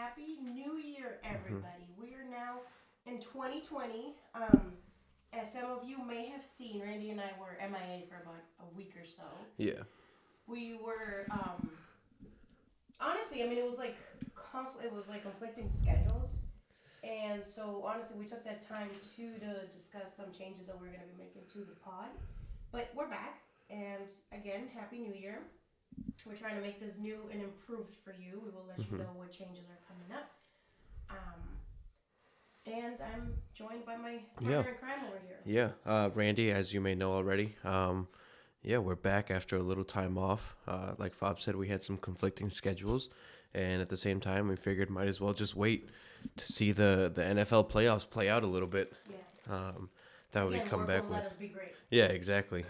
Happy New Year, everybody. We are now in 2020. As some of you may have seen, Randy and I were MIA for about a week or so. Yeah. We were, honestly, I mean, it was like conflicting schedules. And so, honestly, we took that time to discuss some changes that we're going to be making to the pod. But we're back. And again, Happy New Year. We're trying to make this new and improved for you. We will let you know what changes are coming up. And I'm joined by my partner in crime over here. Yeah. Randy, as you may know already, yeah, we're back after a little time off. Like Fob said, we had some conflicting schedules. And at the same time, we figured might as well just wait to see the NFL playoffs play out a little bit. Yeah. That would we come back with. Let us be great. Yeah, exactly.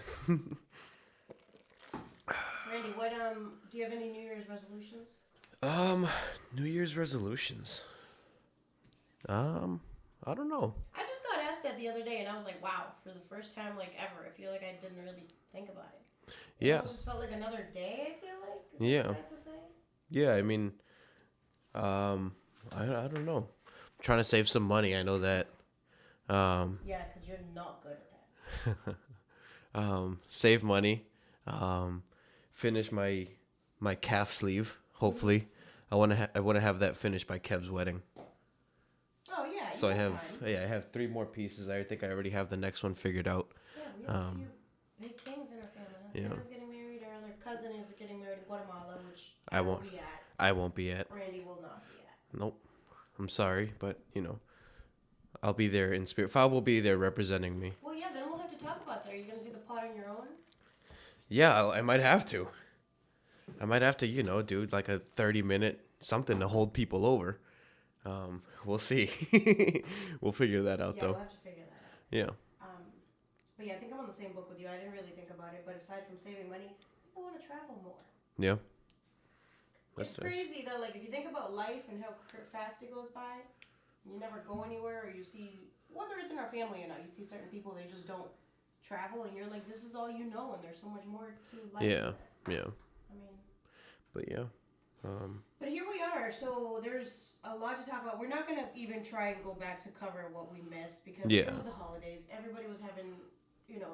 Randy, what do you have any New Year's resolutions? New Year's resolutions. I don't know. I just got asked that the other day, and I was like, "Wow!" For the first time, like ever, I feel like I didn't really think about it. Yeah. It just felt like another day. I feel like. Yeah. Is that sad to say? Yeah, I mean, I don't know. I'm trying to save some money. I know that. Yeah, because you're not good at that. Save money. Finish my calf sleeve. Hopefully, I want to have that finished by Kev's wedding. Oh yeah. So I have 3 more pieces. I think I already have the next one figured out. Yeah, we have a few big things in our family. Our Yeah. parents getting married. Our other cousin is getting married in Guatemala, which I won't be at. I won't be at. Randy will not be at. Nope. I'm sorry, but I'll be there in spirit. Fab will be there representing me. Well, yeah. Then we'll have to talk about that. Are you gonna do the pod on your own? Yeah, I might have to. Do like a 30-minute something to hold people over. We'll see. We'll figure that out, though. We'll have to figure that out. Yeah. But yeah, I think I'm on the same book with you. I didn't really think about it, but aside from saving money, I want to travel more. Yeah. It's crazy, though. Like, if you think about life and how fast it goes by, you never go anywhere, or you see, whether it's in our family or not, you see certain people, they just don't travel, and you're like, this is all you know, and there's so much more to life. Yeah. Yeah. I mean. But yeah. But here we are, so there's a lot to talk about. We're not going to even try and go back to cover what we missed, because it was the holidays. Everybody was having,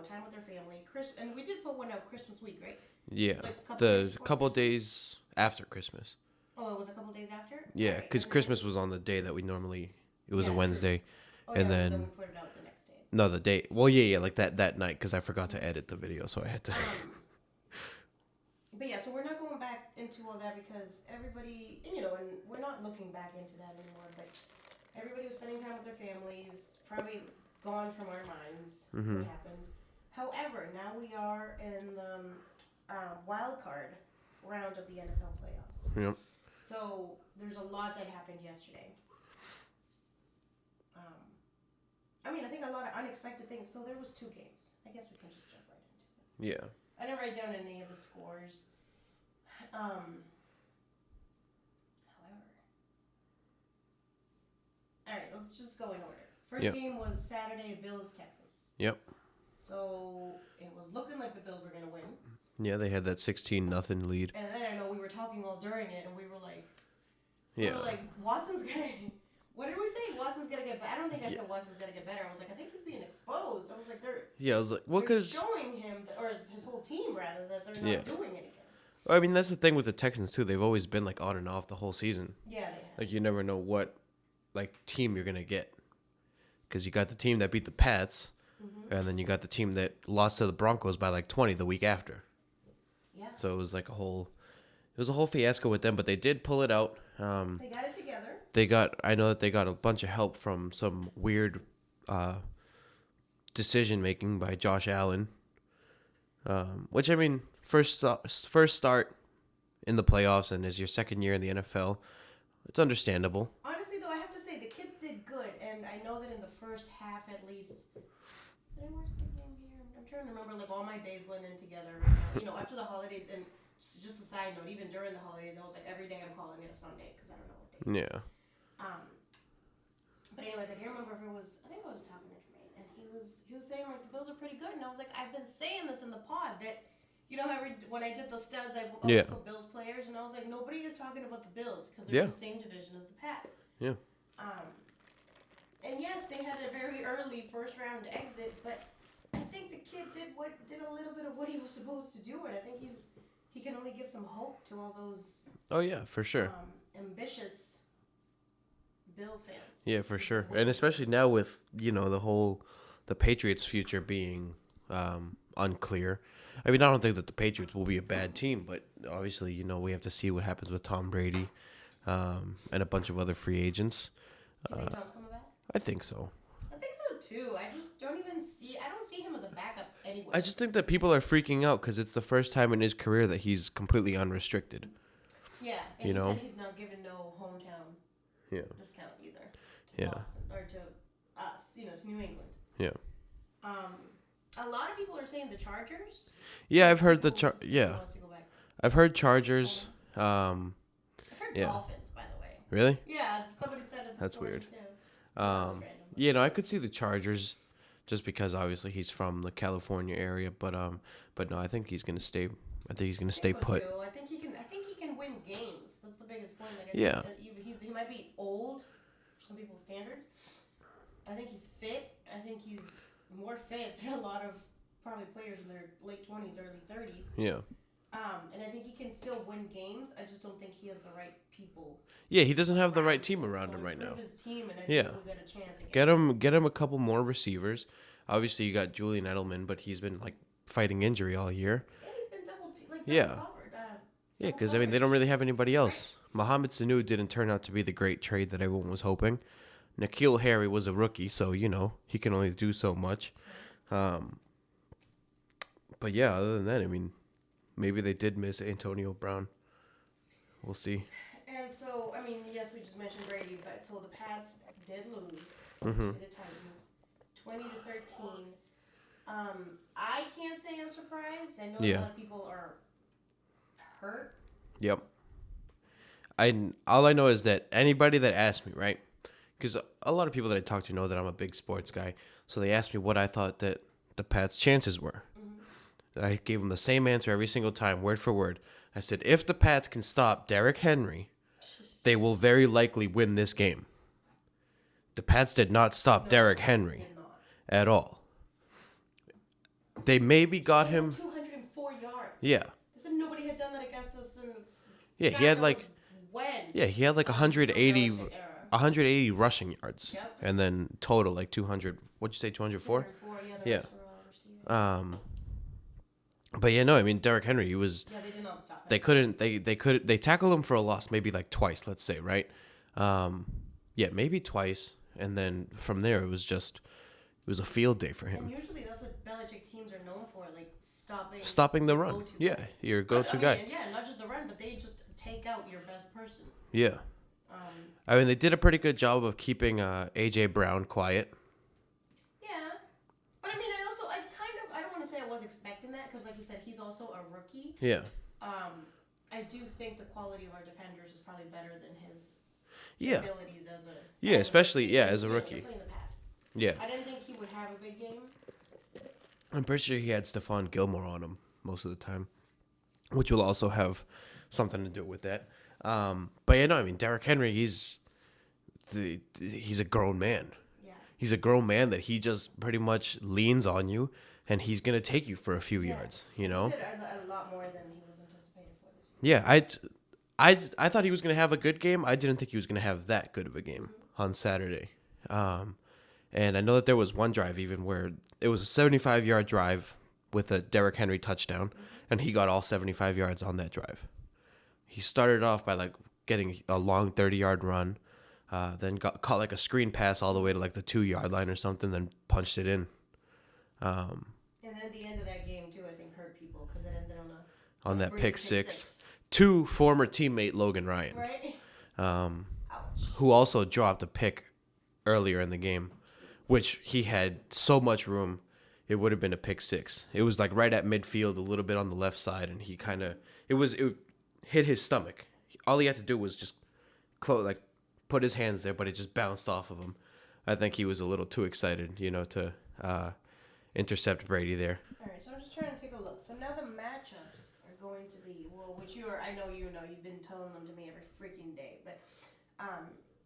time with their family. And we did put one out Christmas week, right? Yeah. Like couple days after Christmas. Oh, it was a couple days after? Yeah, because Christmas was on the day that we normally, it was a Wednesday. Oh, and yeah, then we put it out the next day. No, the day. Well, yeah, like that night, because I forgot to edit the video, so I had to. But yeah, so we're not going back into all that because everybody, and we're not looking back into that anymore, but everybody was spending time with their families, probably gone from our minds, what happened. However, now we are in the wild card round of the NFL playoffs. Yep. So there's a lot that happened yesterday. I think a lot of unexpected things. So there was 2 games. I guess we can just jump right into it. Yeah. I didn't write down any of the scores. However, all right, let's just go in order. First game was Saturday, Bills-Texans. Yep. So it was looking like the Bills were going to win. Yeah, they had that 16-0 lead. And then I know we were talking all during it, and we were like, Watson's going to... What did we say? Watson's going to get better. I don't think I said Watson's going to get better. I was like, I think he's being exposed. I was like, they're showing him, or his whole team, rather, that they're not doing anything. I mean, that's the thing with the Texans, too. They've always been, on and off the whole season. Yeah, they have. Like, you never know what, team you're going to get. Because you got the team that beat the Pats, and then you got the team that lost to the Broncos by, 20 the week after. Yeah. So it was, a whole fiasco with them, but they did pull it out. They got it together. I know that they got a bunch of help from some weird decision making by Josh Allen, which I mean, first start in the playoffs and is your second year in the NFL, it's understandable. Honestly, though, I have to say the kid did good, and I know that in the first half at least. Did I watch the game here? I'm trying to remember. All my days went in together. After the holidays, and just a side note, even during the holidays, I was like, every day I'm calling it a Sunday because I don't know what day. Yeah. But anyways, I can't remember if it was. I think I was talking to Jermaine, and he was saying the Bills are pretty good, and I was like, I've been saying this in the pod that You know how when I did the studs, I Yeah. put Bills players, and I was like, nobody is talking about the Bills because they're in the same division as the Pats. Yeah. And yes, they had a very early first round exit, but I think the kid did a little bit of what he was supposed to do, and I think he can only give some hope to all those. Oh yeah, for sure. Ambitious Bills fans. Yeah, for sure, and especially now with the Patriots' future being unclear. I mean, I don't think that the Patriots will be a bad team, but obviously, we have to see what happens with Tom Brady, and a bunch of other free agents. Do you think Tom's coming back? I think so. I think so too. I just don't even see. I don't see him as a backup anyway. I just think that people are freaking out because it's the first time in his career that he's completely unrestricted. Yeah, and he said he's not giving no hometown discount either to Boston or to us, to New England. Yeah. A lot of people are saying the Chargers. Yeah, I've heard Wants to go back. I've heard Chargers. I've heard Dolphins, by the way. Really? Yeah, somebody said it. That's weird. Too. I could see the Chargers, just because obviously he's from the California area, but no, I think he's gonna stay. I think he's gonna stay put. Too. I think he can win games. That's the biggest point. Like, he might be old for some people's standards. I think he's fit. I think he's more fit than a lot of probably players in their late 20s, early 30s. Yeah. And I think he can still win games. I just don't think he has the right people. Yeah, he doesn't have the right team around him right now. His team, and I think he'll get a chance again. Get him a couple more receivers. Obviously, you got Julian Edelman, but he's been fighting injury all year. Yeah, he's been double covered. Yeah, because they don't really have anybody else. Mohamed Sanu didn't turn out to be the great trade that everyone was hoping. N'Keal Harry was a rookie, so he can only do so much. But yeah, other than that, I mean, maybe they did miss Antonio Brown. We'll see. And so, I mean, yes, we just mentioned Brady, but so the Pats did lose to the Titans, 20-13. I can't say I'm surprised. I know a lot of people are hurt. Yep. All I know is that anybody that asked me, right? Because a lot of people that I talk to know that I'm a big sports guy, so they asked me what I thought that the Pats' chances were. I gave them the same answer every single time, word for word. I said, if the Pats can stop Derrick Henry, they will very likely win this game. The Pats did not stop Derrick Henry at all. They maybe got him 204 yards. Yeah. They said nobody had done that against us since. Yeah, he had when? he had 180 rushing yards. Yep. And then total 200. What'd you say, 204? 204, Yeah. Receivers. But yeah, no, I mean Derrick Henry, he was. Yeah, they did not stop him. They tackled him for a loss, maybe twice, let's say, right? Maybe twice, and then from there it was a field day for him. And usually that's what Belichick teams are known for, stopping the run. Yeah, your go-to guy. And not just the run, but they just take out your best person. Yeah. I mean, they did a pretty good job of keeping A.J. Brown quiet. Yeah. But I mean, I don't want to say I was expecting that because, like you said, he's also a rookie. Yeah. I do think the quality of our defenders is probably better than his abilities as a as a rookie. Playing the Pats. Yeah. I didn't think he would have a big game. I'm pretty sure he had Stephon Gilmore on him most of the time, which will also have something to do with that. But yeah, no, I mean Derrick Henry, he's a grown man. Yeah. He's a grown man that he just pretty much leans on you, and he's gonna take you for a few yards. He did a lot more than he was anticipated for this year. Yeah, I thought he was gonna have a good game. I didn't think he was gonna have that good of a game on Saturday. And I know that there was one drive even where it was a 75-yard drive with a Derrick Henry touchdown, and he got all 75 yards on that drive. He started off by getting a long 30-yard run, then caught a screen pass all the way to the 2-yard line or something, then punched it in. And then the end of that game too, I think hurt people because it ended on that pick six to former teammate Logan Ryan, right? Who also dropped a pick earlier in the game, which he had so much room. It would have been a pick six. It was right at midfield, a little bit on the left side, and he it hit his stomach. All he had to do was just put his hands there, but it just bounced off of him. I think he was a little too excited, to intercept Brady there. All right, so I'm just trying to take a look. So now the matchups are going to be, well, which I know you've been telling them to me every freaking day. But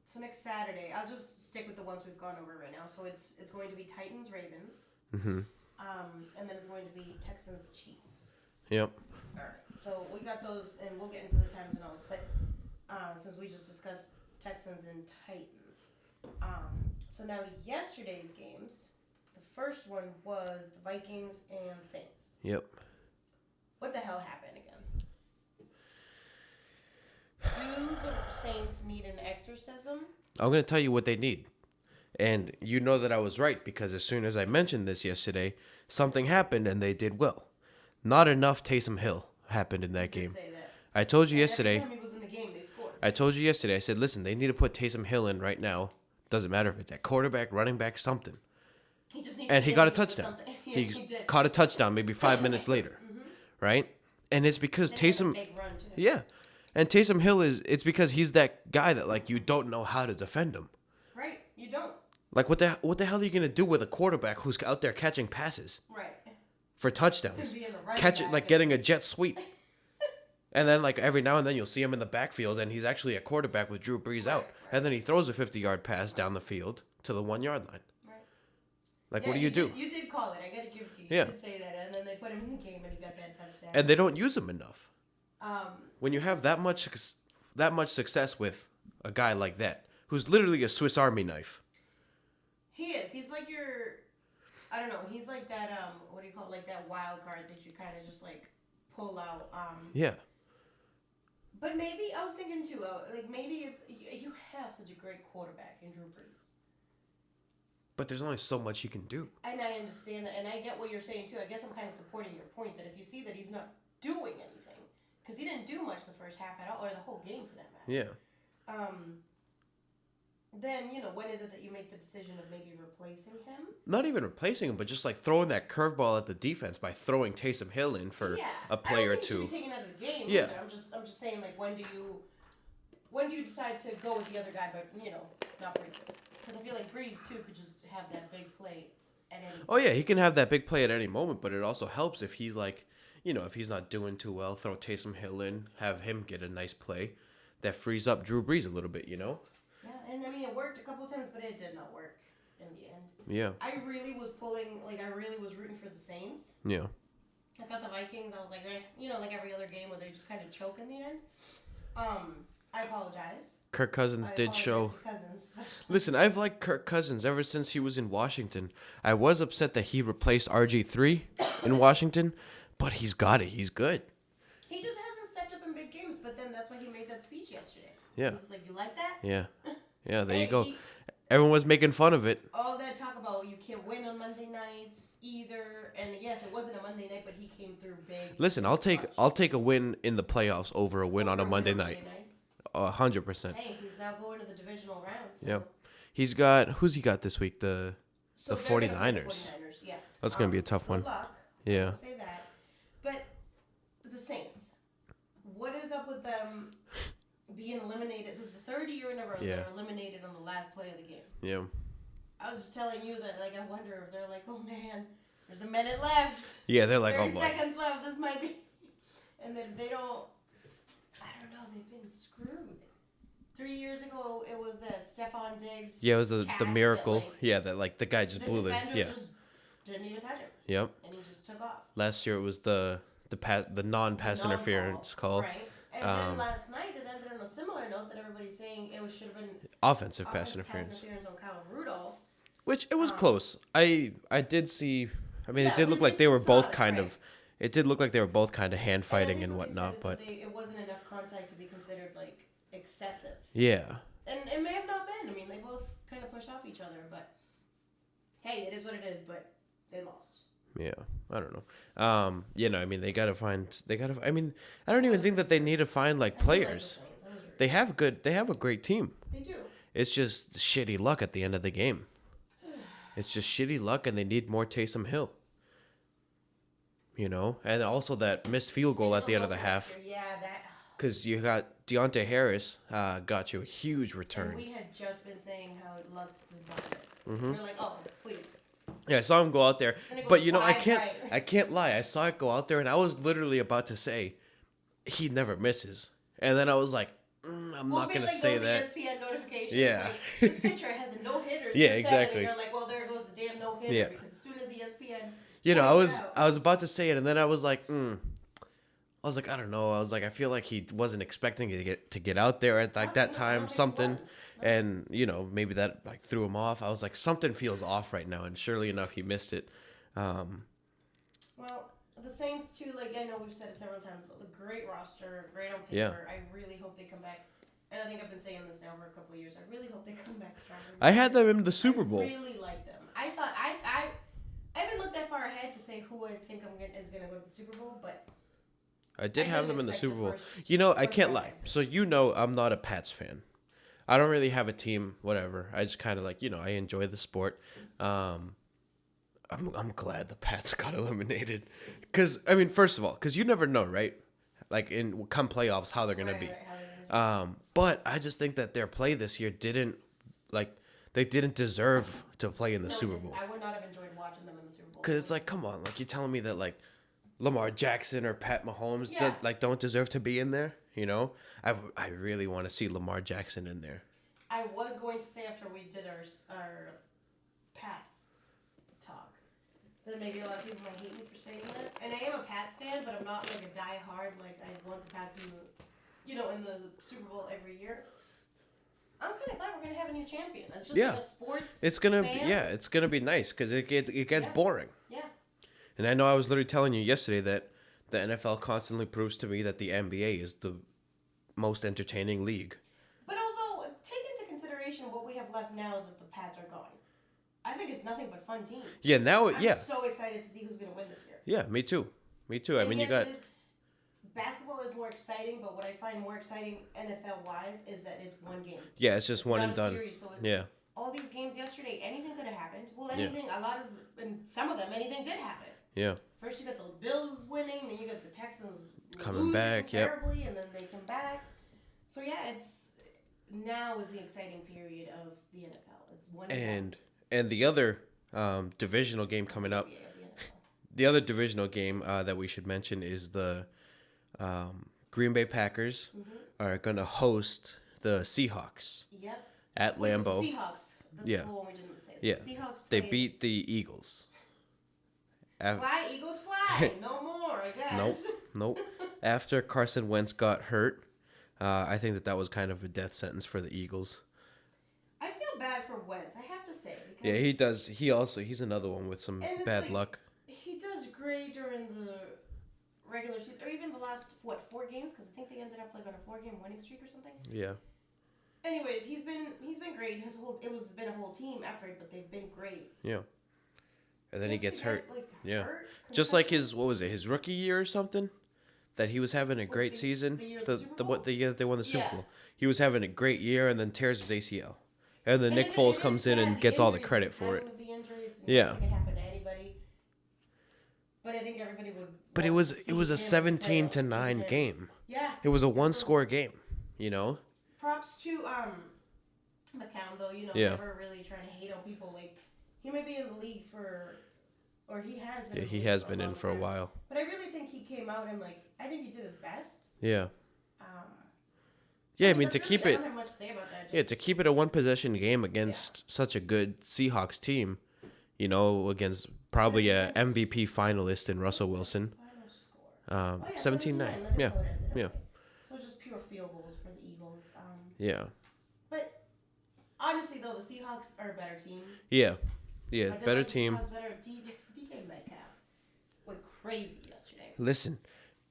so next Saturday, I'll just stick with the ones we've gone over right now. So it's going to be Titans Ravens, and then it's going to be Texans Chiefs. Yep. All right. So we got those, and we'll get into the times and all. But since we just discussed Texans and Titans, so now yesterday's games. The first one was the Vikings and Saints. Yep. What the hell happened again? Do the Saints need an exorcism? I'm going to tell you what they need. And you know that I was right because as soon as I mentioned this yesterday, something happened and they did well. Not enough Taysom Hill happened in that game. Say that. I told you yesterday. Every time he was in the game, they scored. I told you yesterday. I said, listen, they need to put Taysom Hill in right now. Doesn't matter if it's at quarterback, running back, something. He just needs And to he got a do touchdown. something. Yeah, he did. caught a touchdown maybe 5 minutes later, right? And it's because And he had a Taysom, big run, too. yeah, and Taysom Hill it's because he's that guy that like you don't know how to defend him. Right, you don't. Like what the hell are you gonna do with a quarterback who's out there catching passes Right. for touchdowns, Being a running catch it back like and- getting a jet sweep, and then like every now and then you'll see him in the backfield and he's actually a quarterback with Drew Brees out, and then he throws a 50-yard pass down the field to the 1-yard line. Like, Yeah, what do you do? You did call it. I gotta give it to you. Yeah. You did say that, and then they put him in the game, and he got that touchdown. And they don't use him enough. Um, When you have that much success with a guy like that, who's literally a Swiss Army knife. he is. He's like your. I don't know. He's like that. What do you call it? Like that wild card that you kind of just like pull out. Yeah. But maybe I was thinking too. Like maybe it's you have such a great quarterback in Drew Brees. But there's only so much he can do. And I understand that, and I get what you're saying too. I guess I'm kind of supporting your point that if you see that he's not doing anything, because he didn't do much the first half at all, or the whole game for that matter. Yeah. Then when is it that you make the decision of maybe replacing him? Not even replacing him, but just like throwing that curveball at the defense by throwing Taysom Hill in for a play or two. I don't think he should be taken out of the game. Yeah. Either. I'm just saying, like, when do you decide to go with the other guy, but not Brees? Because I feel like Brees too could just have that big play at any. Oh yeah, he can have that big play at any moment, but it also helps if he like, if he's not doing too well, throw Taysom Hill in, have him get a nice play, that frees up Drew Brees a little bit, Yeah, and I mean it worked a couple of times, but it did not work in the end. Yeah. I really was rooting for the Saints. Yeah. I thought the Vikings, I was like, like every other game where they just kind of choke in the end. I apologize. Kirk Cousins did show. Listen, I've liked Kirk Cousins ever since he was in Washington. I was upset that he replaced RG3 in Washington, but he's got it. He's good. He just hasn't stepped up in big games, but then that's why he made that speech yesterday. Yeah. He was like, you like that? Yeah. Yeah, there you go. Everyone was making fun of it. All that talk about you can't win on Monday nights either. And yes, it wasn't a Monday night, but he came through big. Listen, I'll take a win in the playoffs over a win on a Monday night. 100%. Hey, he's now going to the divisional rounds. So. Yeah. Who's he got this week? The So 49ers. Yeah. That's going to be a tough one. Good luck. Yeah. I'll say that. But the Saints, what is up with them being eliminated? This is the third year in a row they're eliminated on the last play of the game. Yeah. I was just telling you that, like, I wonder if they're like, oh man, there's a minute left. Yeah, they're like, 30 oh boy. seconds left. This might be. And then they don't. I don't know. They've been screwed. 3 years ago, it was that Stephon Diggs. Yeah, it was the miracle. That, that the guy just blew the it. defender Yeah. just didn't even touch him. Yep. And he just took off. Last year it was the non-pass interference call. Right. And then last night it ended on a similar note that everybody's saying it should have been Offensive pass interference. on Kyle Rudolph. Which it was close. I did see. I mean, it did look we like they were both saw it, kind right. of. It did look like they were both kind of hand fighting and whatnot, but it wasn't enough contact to be considered like excessive. yeah. And it may have not been. I mean, they both kind of pushed off each other, but hey, it is what it is. But they lost. Yeah, I don't know. I mean, I mean, I don't even think that they need to find like players. They have a great team. They do. It's just shitty luck at the end of the game. It's just shitty luck, and they need more Taysom Hill. And also that missed field goal at the end of the half. Yeah, that. Because you got Deontay Harris got you a huge return. And we had just been saying how Lutz does not miss. We're like, oh, please. Yeah, I saw him go out there, And it goes but you know, wide right. I can't lie. I saw it go out there, and I was literally about to say, he never misses, and then I was like, I'm not gonna say that. Those ESPN notifications. Yeah. Like, this pitcher has a no hitter. Yeah, 7, exactly. And you're like, well, there goes the damn no hitter Yeah. because as soon as ESPN. You know, points it out, I was about to say it, and then I was like, I was like, I don't know. I was like, I feel like he wasn't expecting to get out there at like that time, something, and you know, maybe that like threw him off. I was like, something feels off right now, and surely enough, he missed it. Well, the Saints too. Like I know we've said it several times, but the great roster, great on paper. Yeah. I really hope they come back. And I think I've been saying this now for a couple of years. I really hope they come back stronger. I had them in the Super Bowl. I really like them. I thought I haven't looked that far ahead to say who I think is gonna go to the Super Bowl, but I did have them in the Super Bowl. First, you know, I can't lie. So you know, I'm not a Pats fan. I don't really have a team, whatever. I just kind of like, you know, I enjoy the sport. I'm glad the Pats got eliminated. Because, I mean, first of all, because you never know, right? Like, in come playoffs, how they're going to be. But I just think that their play this year didn't deserve to play in the Super Bowl. I would not have enjoyed watching them in the Super Bowl. Because it's like, come on. Like, you're telling me that, like, Lamar Jackson or Pat Mahomes don't deserve to be in there, you know? I really want to see Lamar Jackson in there. I was going to say after we did our Pats talk that maybe a lot of people might hate me for saying that. And I am a Pats fan, but I'm not like a diehard like I want the Pats in the Super Bowl every year. I'm kind of glad we're gonna have a new champion. It's just like a sports. It's gonna be nice because it gets boring. Yeah. And I know I was literally telling you yesterday that the NFL constantly proves to me that the NBA is the most entertaining league. But although, take into consideration what we have left now that the Pats are gone, I think it's nothing but fun teams. Yeah, now I'm so excited to see who's going to win this year. Yeah, me too. I mean, you got... Basketball is more exciting, but what I find more exciting NFL-wise is that it's one game. Yeah, it's just one and done. Series, so all these games yesterday, anything could have happened. Well, and some of them, anything did happen. Yeah. First you got the Bills winning, then you got the Texans coming back, terribly, and then they come back. So now is the exciting period of the NFL. It's one and the other divisional game coming up. The other divisional game that we should mention is the Green Bay Packers are going to host the Seahawks. Yep. At Lambeau. Seahawks. That's the one we didn't say. So Seahawks they beat the Eagles. Fly, Eagles fly. No more, I guess. Nope. After Carson Wentz got hurt, I think that was kind of a death sentence for the Eagles. I feel bad for Wentz, I have to say. Because yeah, he does. He's another one with some bad luck. He does great during the regular season, or even the last, 4 games? Because I think they ended up like on a 4-game winning streak or something. Yeah. Anyways, he's been great. It's been a whole team effort, but they've been great. Yeah. And then he gets hurt. Hurt, just like his rookie year or something, that he was having a great season. The year that they won the Super Bowl. He was having a great year and then tears his ACL, and then Nick Foles comes in and gets all the credit for it. The injuries, yeah. It can happen to anybody. But I think everybody would. But it was a 17-9 game. Yeah. It was a 1-score game. You know. Props to McCown though. Never really trying to hate on people. Like he might be in the league or he has been. Yeah, he has been in for a while. But I really think he came out and I think he did his best. Yeah. Yeah, I mean to keep it. I don't have much to say about that. To keep it a 1-possession game against such a good Seahawks team, against probably a MVP finalist in Russell Wilson. 17-9. Yeah. So just pure field goals for the Eagles. Yeah. But honestly, though, the Seahawks are a better team. Yeah, better team. Seahawks better. DK Metcalf went crazy yesterday. Listen,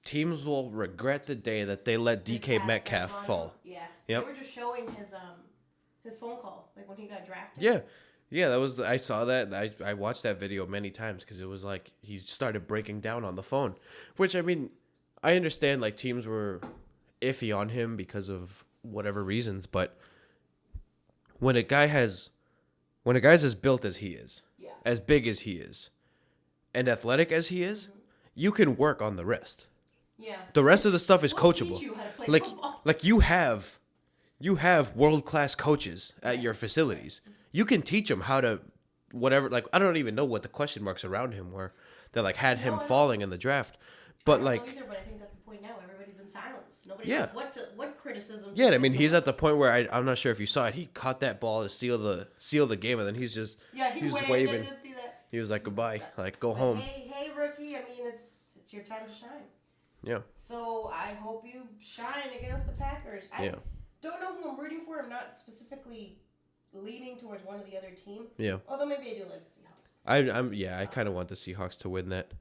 teams will regret the day that they let DK Metcalf fall. Yeah. Yep. They were just showing his phone call, like when he got drafted. Yeah, that was. I saw that. I watched that video many times because it was like he started breaking down on the phone, which I mean, I understand like teams were iffy on him because of whatever reasons, but when a guy's as built as he is, as big as he is, and athletic as he is, you can work on the rest. Yeah. The rest of the stuff is coachable. Teach you how to play football. Like you have world-class coaches at your facilities. You can teach them how to whatever. Like, I don't even know what the question marks around him were that like had him No, I falling in the draft. But I don't like, know either, but I think that's the point now. Everybody's been silenced. Nobody yeah. knows what criticism. Yeah, I mean, he's at the point where I'm not sure if you saw it. He caught that ball to seal the game, and then he's just he he's waved. waving. I did see that. He was like, goodbye, like go But home. hey, rookie. I mean, it's your time to shine. Yeah. So I hope you shine against the Packers. I don't know who I'm rooting for. I'm not specifically leaning towards one or the other team. Yeah. Although maybe I do like the Seahawks. I kind of want the Seahawks to win that.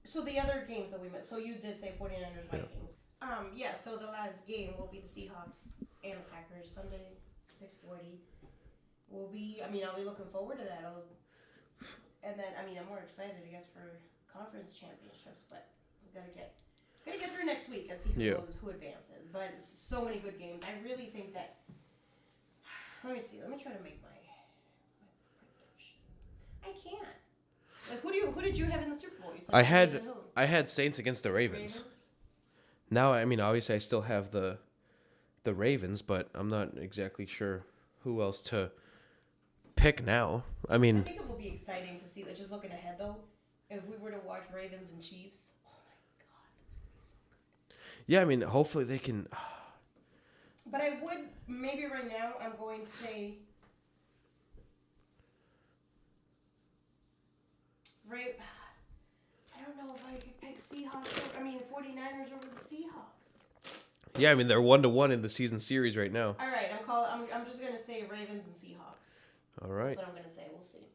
So the other games that we met. So you did say 49ers Vikings. So the last game will be the Seahawks and the Packers Sunday, 6:40. Will be. I mean, I'll be looking forward to that. And then I'm more excited, I guess, for conference championships. But we gotta get through next week and see who advances. But so many good games. I really think that. Let me see. Let me try to make my prediction. I can't. Like, who did you have in the Super Bowl? You said I had Saints against the Ravens. Now, I mean, obviously, I still have the Ravens, but I'm not exactly sure who else to pick now. I mean, I think it will be exciting to see. Like, just looking ahead, though, if we were to watch Ravens and Chiefs, oh my God, that's gonna be so good. Yeah, I mean, hopefully they can. But I would maybe right now. I'm going to say. I don't know if I could pick Seahawks. 49ers over the Seahawks. Yeah, I mean they're 1-1 in the season series right now. All right, I'm just gonna say Ravens and Seahawks. All right. That's what I'm gonna say. We'll see.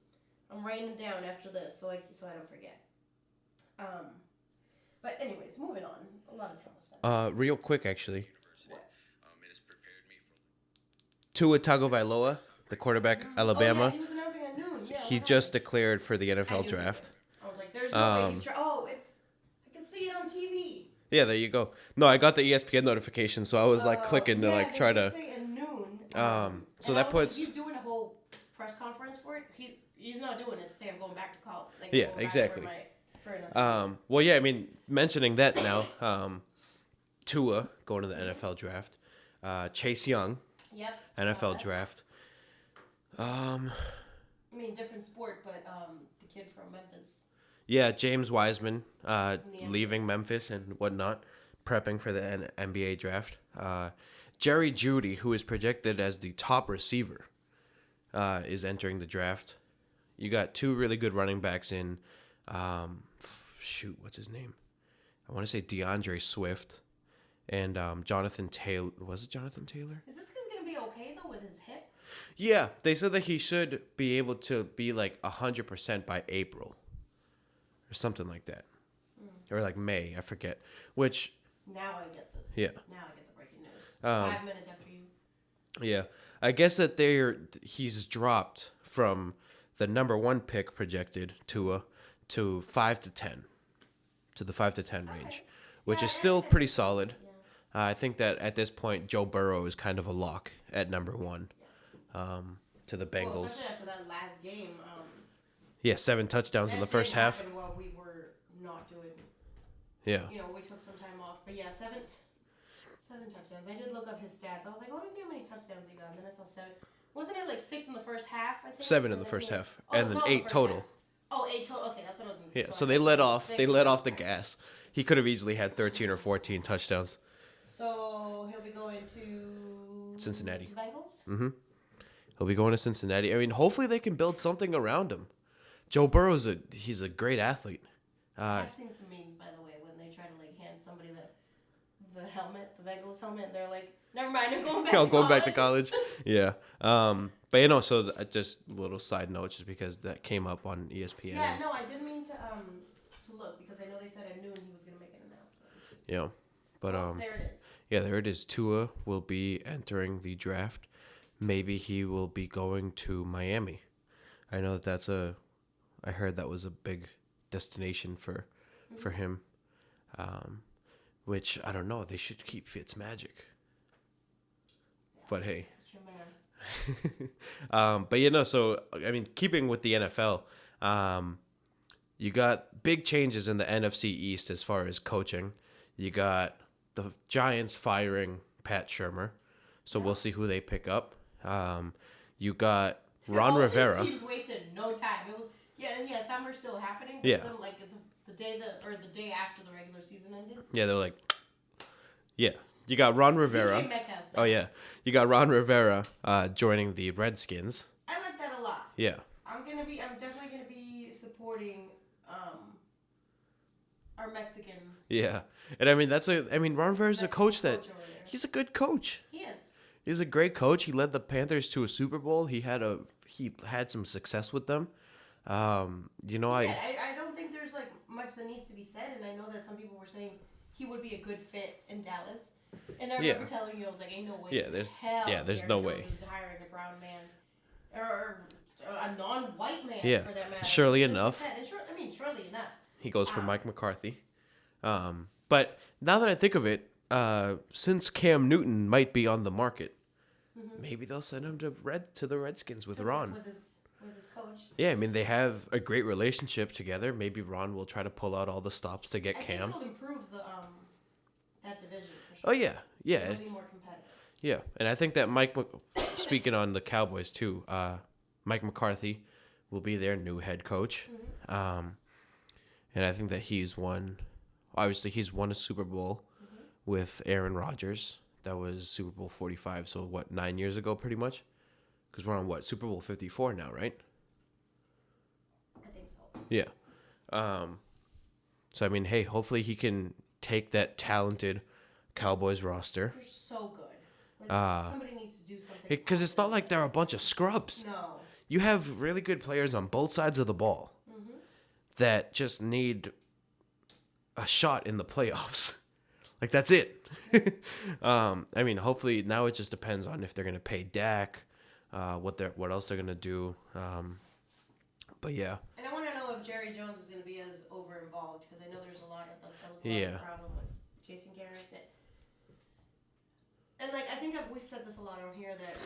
I'm writing it down after this so I don't forget. But anyways, moving on. A lot of time was spent. Real quick, actually. What? Tua Tagovailoa, the quarterback, Alabama. Oh, yeah, he was announcing at noon. Yeah, He just declared for the NFL draft. I was like, "There's no way he's I can see it on TV." Yeah, there you go. No, I got the ESPN notification, so I was like clicking to like try to. Say at noon. So that puts. He's doing a whole press conference for it. He's not doing it to say I'm going back to college. Like, Yeah, exactly. Well, yeah, I mean, mentioning that now, Tua going to the NFL draft, Chase Young, Yep. NFL draft. Different sport, but the kid from Memphis. Yeah, James Wiseman, leaving Memphis and whatnot, prepping for the NBA draft. Jerry Jeudy, who is projected as the top receiver, is entering the draft. You got two really good running backs in, what's his name? I want to say DeAndre Swift and Jonathan Taylor. Was it Jonathan Taylor? Is this gonna be okay though with his hip? Yeah, they said that he should be able to be like 100% by April. Or something like that. Or like May, I forget. Which... Now I get this. Yeah. Now I get the breaking news. 5 minutes after you... Yeah. I guess that he's dropped from the number 1 pick projected to 5 to 10. To the 5 to 10 range. Which is still pretty solid. Yeah. I think that at this point, Joe Burrow is kind of a lock at number 1. To the Bengals. Well, especially after that last game... Yeah, 7 touchdowns in the first half. While we were not doing. Yeah. We took some time off, but yeah, seven touchdowns. I did look up his stats. I was like, let me see how many touchdowns he got, and then I saw 7. Wasn't it like 6 in the first half? I think 7 in the first half, and then 8 total. Oh, 8 total. Okay, that's what I was. Yeah, so they let off. They let off the gas. He could have easily had 13 or 14 touchdowns. So he'll be going to Cincinnati. Bengals. Mm-hmm. He'll be going to Cincinnati. I mean, hopefully they can build something around him. Joe Burrow's he's a great athlete. I've seen some memes, by the way, when they try to like hand somebody the helmet, the Bengals helmet, and they're like, "Never mind, I'm going back." Back to college. Yeah. But so just a little side note, just because that came up on ESPN. Yeah, no, I didn't mean to look because I know they said at noon he was gonna make an announcement. Yeah, but there it is. Yeah, there it is. Tua will be entering the draft. Maybe he will be going to Miami. I know that's I heard that was a big destination for him, which I don't know. They should keep Fitzmagic. But hey, but so I mean, keeping with the NFL, you got big changes in the NFC East as far as coaching. You got the Giants firing Pat Shurmur, so we'll see who they pick up. You got Ron Rivera. Teams wasted no time. It was summer's still happening. But Yeah. some, like the day after the regular season ended. Yeah, they're like, yeah. You got Ron Rivera. Oh yeah, you got Ron Rivera joining the Redskins. I like that a lot. Yeah. I'm definitely gonna be supporting our Mexican. Yeah, and I mean Ron Rivera's a coach he's a good coach. He is. He's a great coach. He led the Panthers to a Super Bowl. He had some success with them. I don't think there's like much that needs to be said, and I know that some people were saying he would be a good fit in Dallas. And I remember telling you, I was like, ain't no way. Yeah, there's Jerry no Jones way. is hiring a brown man or a non-white man for that matter. Surely enough. Surely enough. He goes for Mike McCarthy. But now that I think of it, since Cam Newton might be on the market, maybe they'll send him to the Redskins with Ron. With his coach. Yeah, I mean, they have a great relationship together. Maybe Ron will try to pull out all the stops to get Cam. I think it'll improve that division for sure. Oh, yeah. Yeah. It'll be more competitive. Yeah, and I think that speaking on the Cowboys too, Mike McCarthy will be their new head coach. And I think that he's won a Super Bowl with Aaron Rodgers. That was Super Bowl 45, so 9 years ago pretty much? Because we're on Super Bowl 54 now, right? I think so. Yeah. So, I mean, hey, hopefully he can take that talented Cowboys roster. They're so good. Somebody needs to do something. Because it's not like they're a bunch of scrubs. No. You have really good players on both sides of the ball that just need a shot in the playoffs. Like, that's it. I mean, hopefully now it just depends on if they're going to pay Dak, what else they're going to do. But, yeah. And I want to know if Jerry Jones is going to be as over-involved, because I know there's a lot of the problem with Jason Garrett. And, like, I think we said this a lot on here, that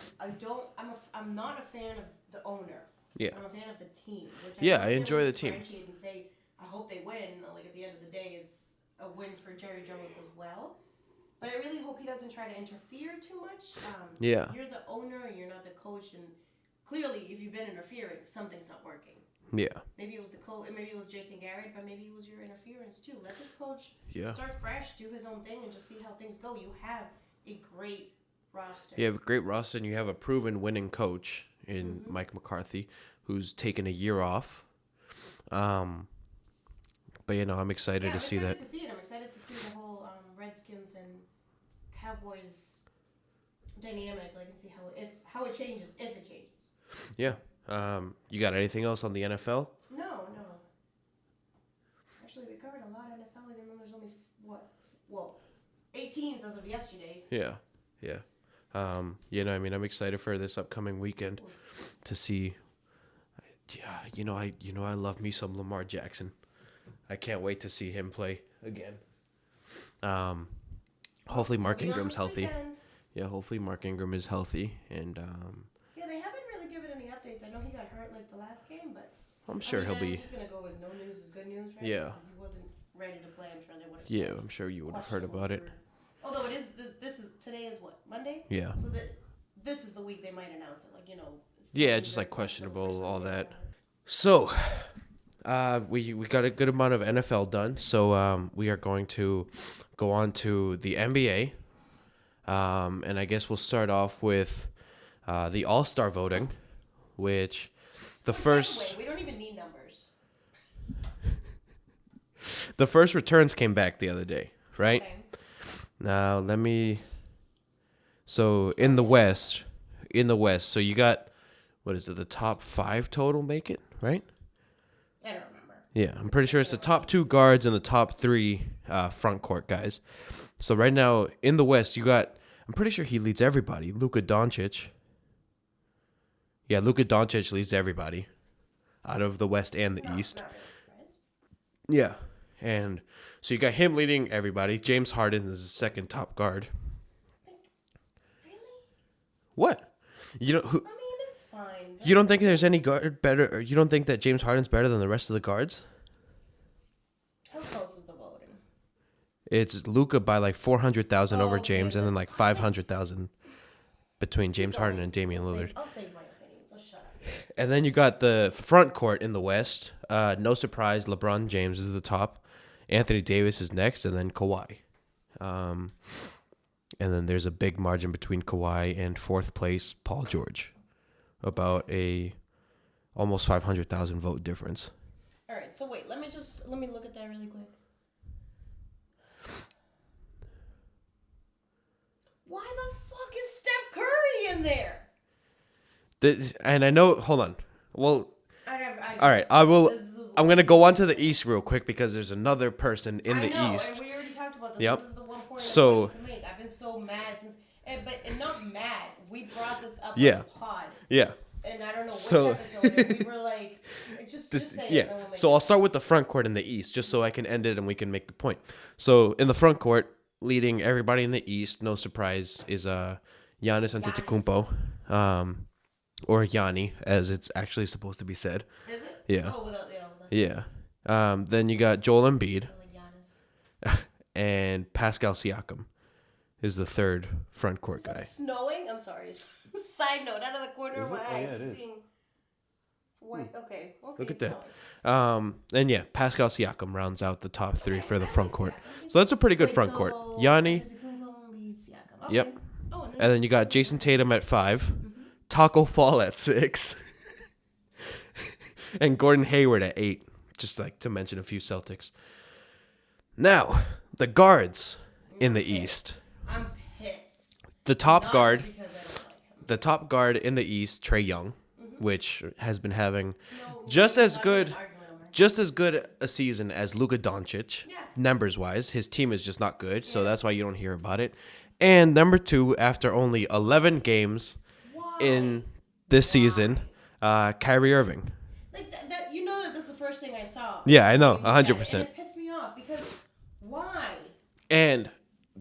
I'm not a fan of the owner. Yeah. I'm a fan of the team. I enjoy the team. And say, I hope they win. Like, at the end of the day, it's a win for Jerry Jones as well. But I really hope he doesn't try to interfere too much. You're the owner, you're not the coach, and clearly, if you've been interfering, something's not working. Yeah. Maybe it was maybe it was Jason Garrett, but maybe it was your interference too. Let this coach start fresh, do his own thing, and just see how things go. You have a great roster. You have a great roster, and you have a proven winning coach in Mike McCarthy, who's taken a year off. But I'm excited to see that. I'm excited to see the whole Redskins and Cowboys dynamic, like, and see how it changes, if it changes. Yeah. You got anything else on the NFL? No. Actually, we covered a lot of NFL, even though there's only 8 teams as of yesterday. Yeah. I'm excited for this upcoming weekend to see. Yeah, I love me some Lamar Jackson. I can't wait to see him play again. Hopefully Mark Ingram's healthy. Yeah, hopefully Mark Ingram is healthy, and yeah, they haven't really given any updates. I know he got hurt like the last game, but I'm sure he'll be. I'm just gonna go with no news is good news, right? Yeah. If he wasn't ready to play, I'm sure they would have. Yeah, I'm sure you would have heard about it. Although it is today is what, Monday? Yeah. So this is the week they might announce it, Yeah, just like questionable, all that. So, we got a good amount of NFL done. So we are going to go on to the NBA. And I guess we'll start off with the All-Star voting, which first... we don't even need numbers. The first returns came back the other day, right? Okay. Now, so in the West, so you got, what is it, the top 5 total make it, right? I don't remember. Yeah, I'm pretty sure it's the top 2 guards and the top 3 front court guys. So right now, in the West, you got, I'm pretty sure he leads everybody. Luka Doncic. Yeah, Luka Doncic leads everybody out of the West and the East. Not really surprised. Yeah, and so you got him leading everybody. James Harden is the second top guard. Really? What? You know who? I mean, it's fine. You don't think there's any guard better? Or you don't think that James Harden's better than the rest of the guards? How close is the voting? It's Luka by like 400,000 over James, and then like Okay. 500,000 between James Harden and Damian Lillard. I'll save my opinions. I'll shut up. And then you got the front court in the West. No surprise, LeBron James is the top. Anthony Davis is next, and then Kawhi. And then there's a big margin between Kawhi and fourth place, Paul George. About a almost 500,000 vote difference. All right, so wait, let me look at that really quick. Why the fuck is Steph Curry in there? And I know, hold on. Well, all right, I'm going to go on to the East real quick because there's another person in the East. And we already talked about this. Yep. This is the one point So, I wanted to make. I've been so mad since, and not mad. We brought this up yeah. on the pod. Yeah. And I don't know So, which episode. And we were like, just say it. Yeah. So I'll start with the front court in the East just so I can end it and we can make the point. So in the front court, leading everybody in the East, no surprise, is Giannis Antetokounmpo. Or Yanni, as it's actually supposed to be said. Is it? Yeah. Oh, without yeah. Then you got Joel Embiid. I like Giannis. And Pascal Siakam is the third front court guy. Snowing? I'm sorry. Side note, out of the corner of my eye, it is. seeing white. Okay. Look at that. And yeah, Pascal Siakam rounds out the top three for the front court. So that's a pretty good front court. Yanni. Okay. Yep. And then you got Jason Tatum at 5. Taco Fall at 6. And Gordon Hayward at 8. Just like to mention a few Celtics. Now, the guards in the East. I'm pissed. The top guard. Because I don't like him. The top guard in the East, Trae Young, which has been having just as good a season as Luka Doncic, numbers wise. His team is just not good, so that's why you don't hear about it. And number 2, after only 11 games in this season, Kyrie Irving. Like that, you know that's the first thing I saw. Yeah, I know, 100%. And it pissed me off because why? And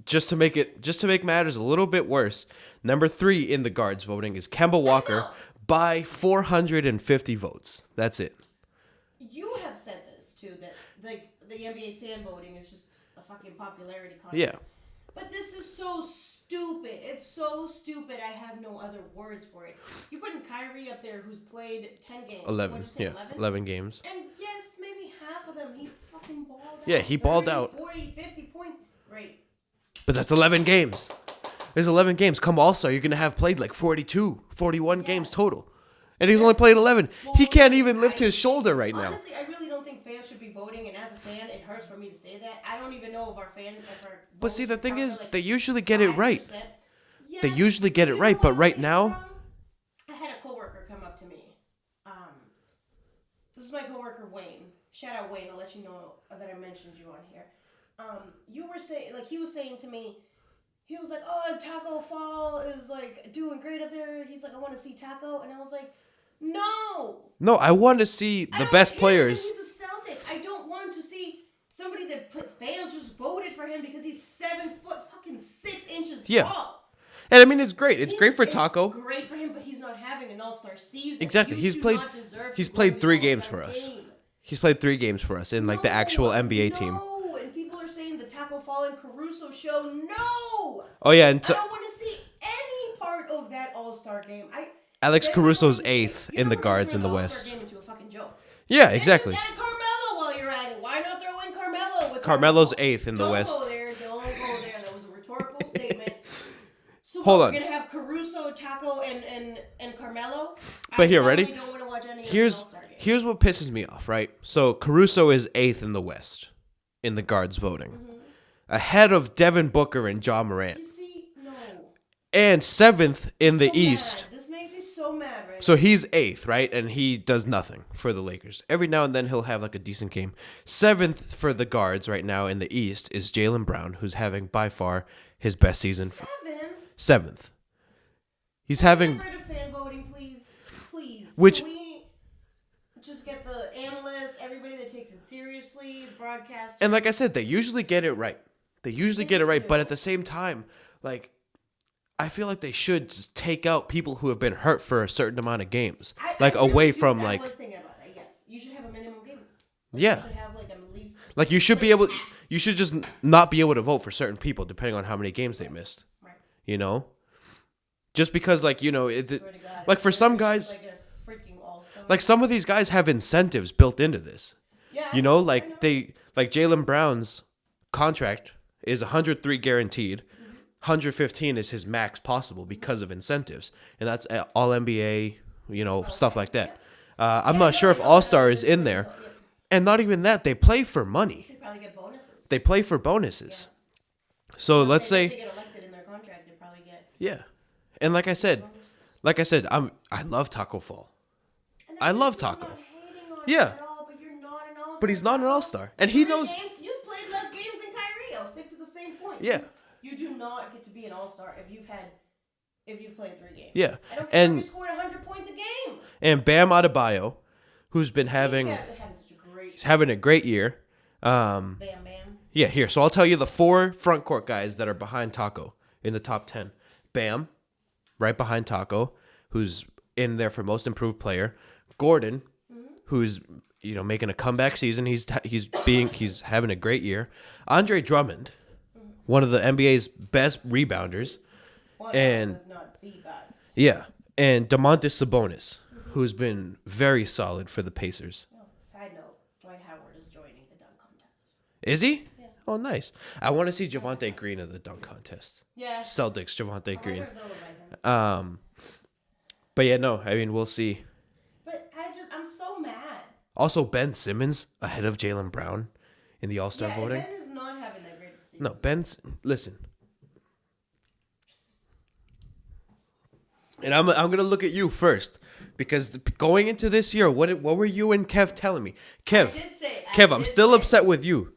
just to make matters a little bit worse, number 3 in the guards voting is Kemba Walker by 450 votes. That's it. You have said this too, that like the NBA fan voting is just a fucking popularity contest. Yeah. But this is so stupid. It's so stupid. I have no other words for it. You're putting Kyrie up there, who's played 10 games. 11. Yeah, 11 games. And yes, maybe half of them he fucking balled out. Yeah, he balled 30, out. 40, 50 points. Great. But that's 11 games. There's 11 games. Come All-Star, you're going to have played like 42, 41 games total. And he's only played 11. Well, he can't even lift his shoulder right now. Honestly, I really don't think fans should be voting. And as a fan, it hurts for me to say that. I don't even know if our But see, the thing is, they usually get it right. Yes, They usually get it right, but right now... I had a coworker come up to me. This is my coworker, Wayne. Shout out, Wayne. I'll let you know that I mentioned you on here. You were saying, like, he was saying to me, he was like, oh, Taco Fall is, like, doing great up there. He's like, I want to see Taco. And I was like, no. No, I want to see the best players. He's a Celtic. I don't want to see somebody that fans just voted for him because he's 7 foot fucking 6 inches tall. And I mean, it's great. It's great for Taco. Great for him, but he's not having an all-star season. Exactly. He's played 3 games for us. He's played 3 games for us in like the actual NBA team. No, and people are saying the Taco Fall and Caruso show. No. Oh yeah, I don't want to see any part of that all-star game. Alex Caruso's 8th in the guards in the West. Game into a fucking joke. Yeah, exactly. And Carmelo while you're at it. Why not throw in Carmelo? Carmelo's 8th in the West. Don't go there. That was a rhetorical statement. So Hold on. We're gonna have Caruso, Taco, and Carmelo. But here, ready? Don't want to watch any Here's what pisses me off, right? So Caruso is 8th in the West in the guards voting, ahead of Devin Booker and Ja Morant. You see, no. And 7th in the East. Mad. This makes me so mad, right? So he's 8th, right? And he does nothing for the Lakers. Every now and then he'll have like a decent game. 7th for the guards right now in the East is Jaylen Brown, who's having by far his best season. 7th. He's having. Get rid of fan voting, please. Please. Which. Can we just get the analysts, everybody that takes it seriously, the broadcasters. And like I said, they usually get it right. But at the same time, like, I feel like they should just take out people who have been hurt for a certain amount of games. I away from, like... I was thinking about that, yes. You should have a minimum games. Yeah. You should have, like, at least... Like, you should be able... You should just not be able to vote for certain people, depending on how many games they missed. Right. You know? Just because, like, you know... like, for some guys... Like a freaking all-star. Like some of these guys have incentives built into this. Yeah, You know, like Jaylen Brown's contract is 103 guaranteed. 115 is his max possible because of incentives, and that's all NBA, stuff like that. I'm not sure if All Star is in there, and not even that. They play for money. They probably get bonuses. They play for bonuses. Yeah. So let's say if they get elected in their contract, they probably get. Yeah, and like I said, I love Taco Fall. I love Taco. Yeah, but he's not an All-Star, and he knows. You've played less games than Kyrie. I'll stick to the same point. Yeah. You do not get to be an All-Star if you've played 3 games. Yeah. I don't care if you scored 100 points a game. And Bam Adebayo, who's been having he's having a great year. Bam. Yeah, here. So I'll tell you the 4 front court guys that are behind Taco in the top 10. Bam, right behind Taco, who's in there for most improved player. Gordon, who's making a comeback season. He's having a great year. Andre Drummond, one of the NBA's best rebounders. And not the best. Yeah, and Domantas Sabonis, who's been very solid for the Pacers. Oh, side note, Dwight Howard is joining the dunk contest. Is he? Yeah. Oh, nice. I want to see Javonte Green at the dunk contest. Yeah. Celtics, Javonte Green. Like But yeah, no, I mean, we'll see. But I'm so mad. Also, Ben Simmons ahead of Jaylen Brown in the All-Star voting. Ben is not having that great season. No, listen. And I'm gonna look at you first, because going into this year, what were you and Kev telling me? Kev, I'm still upset with you.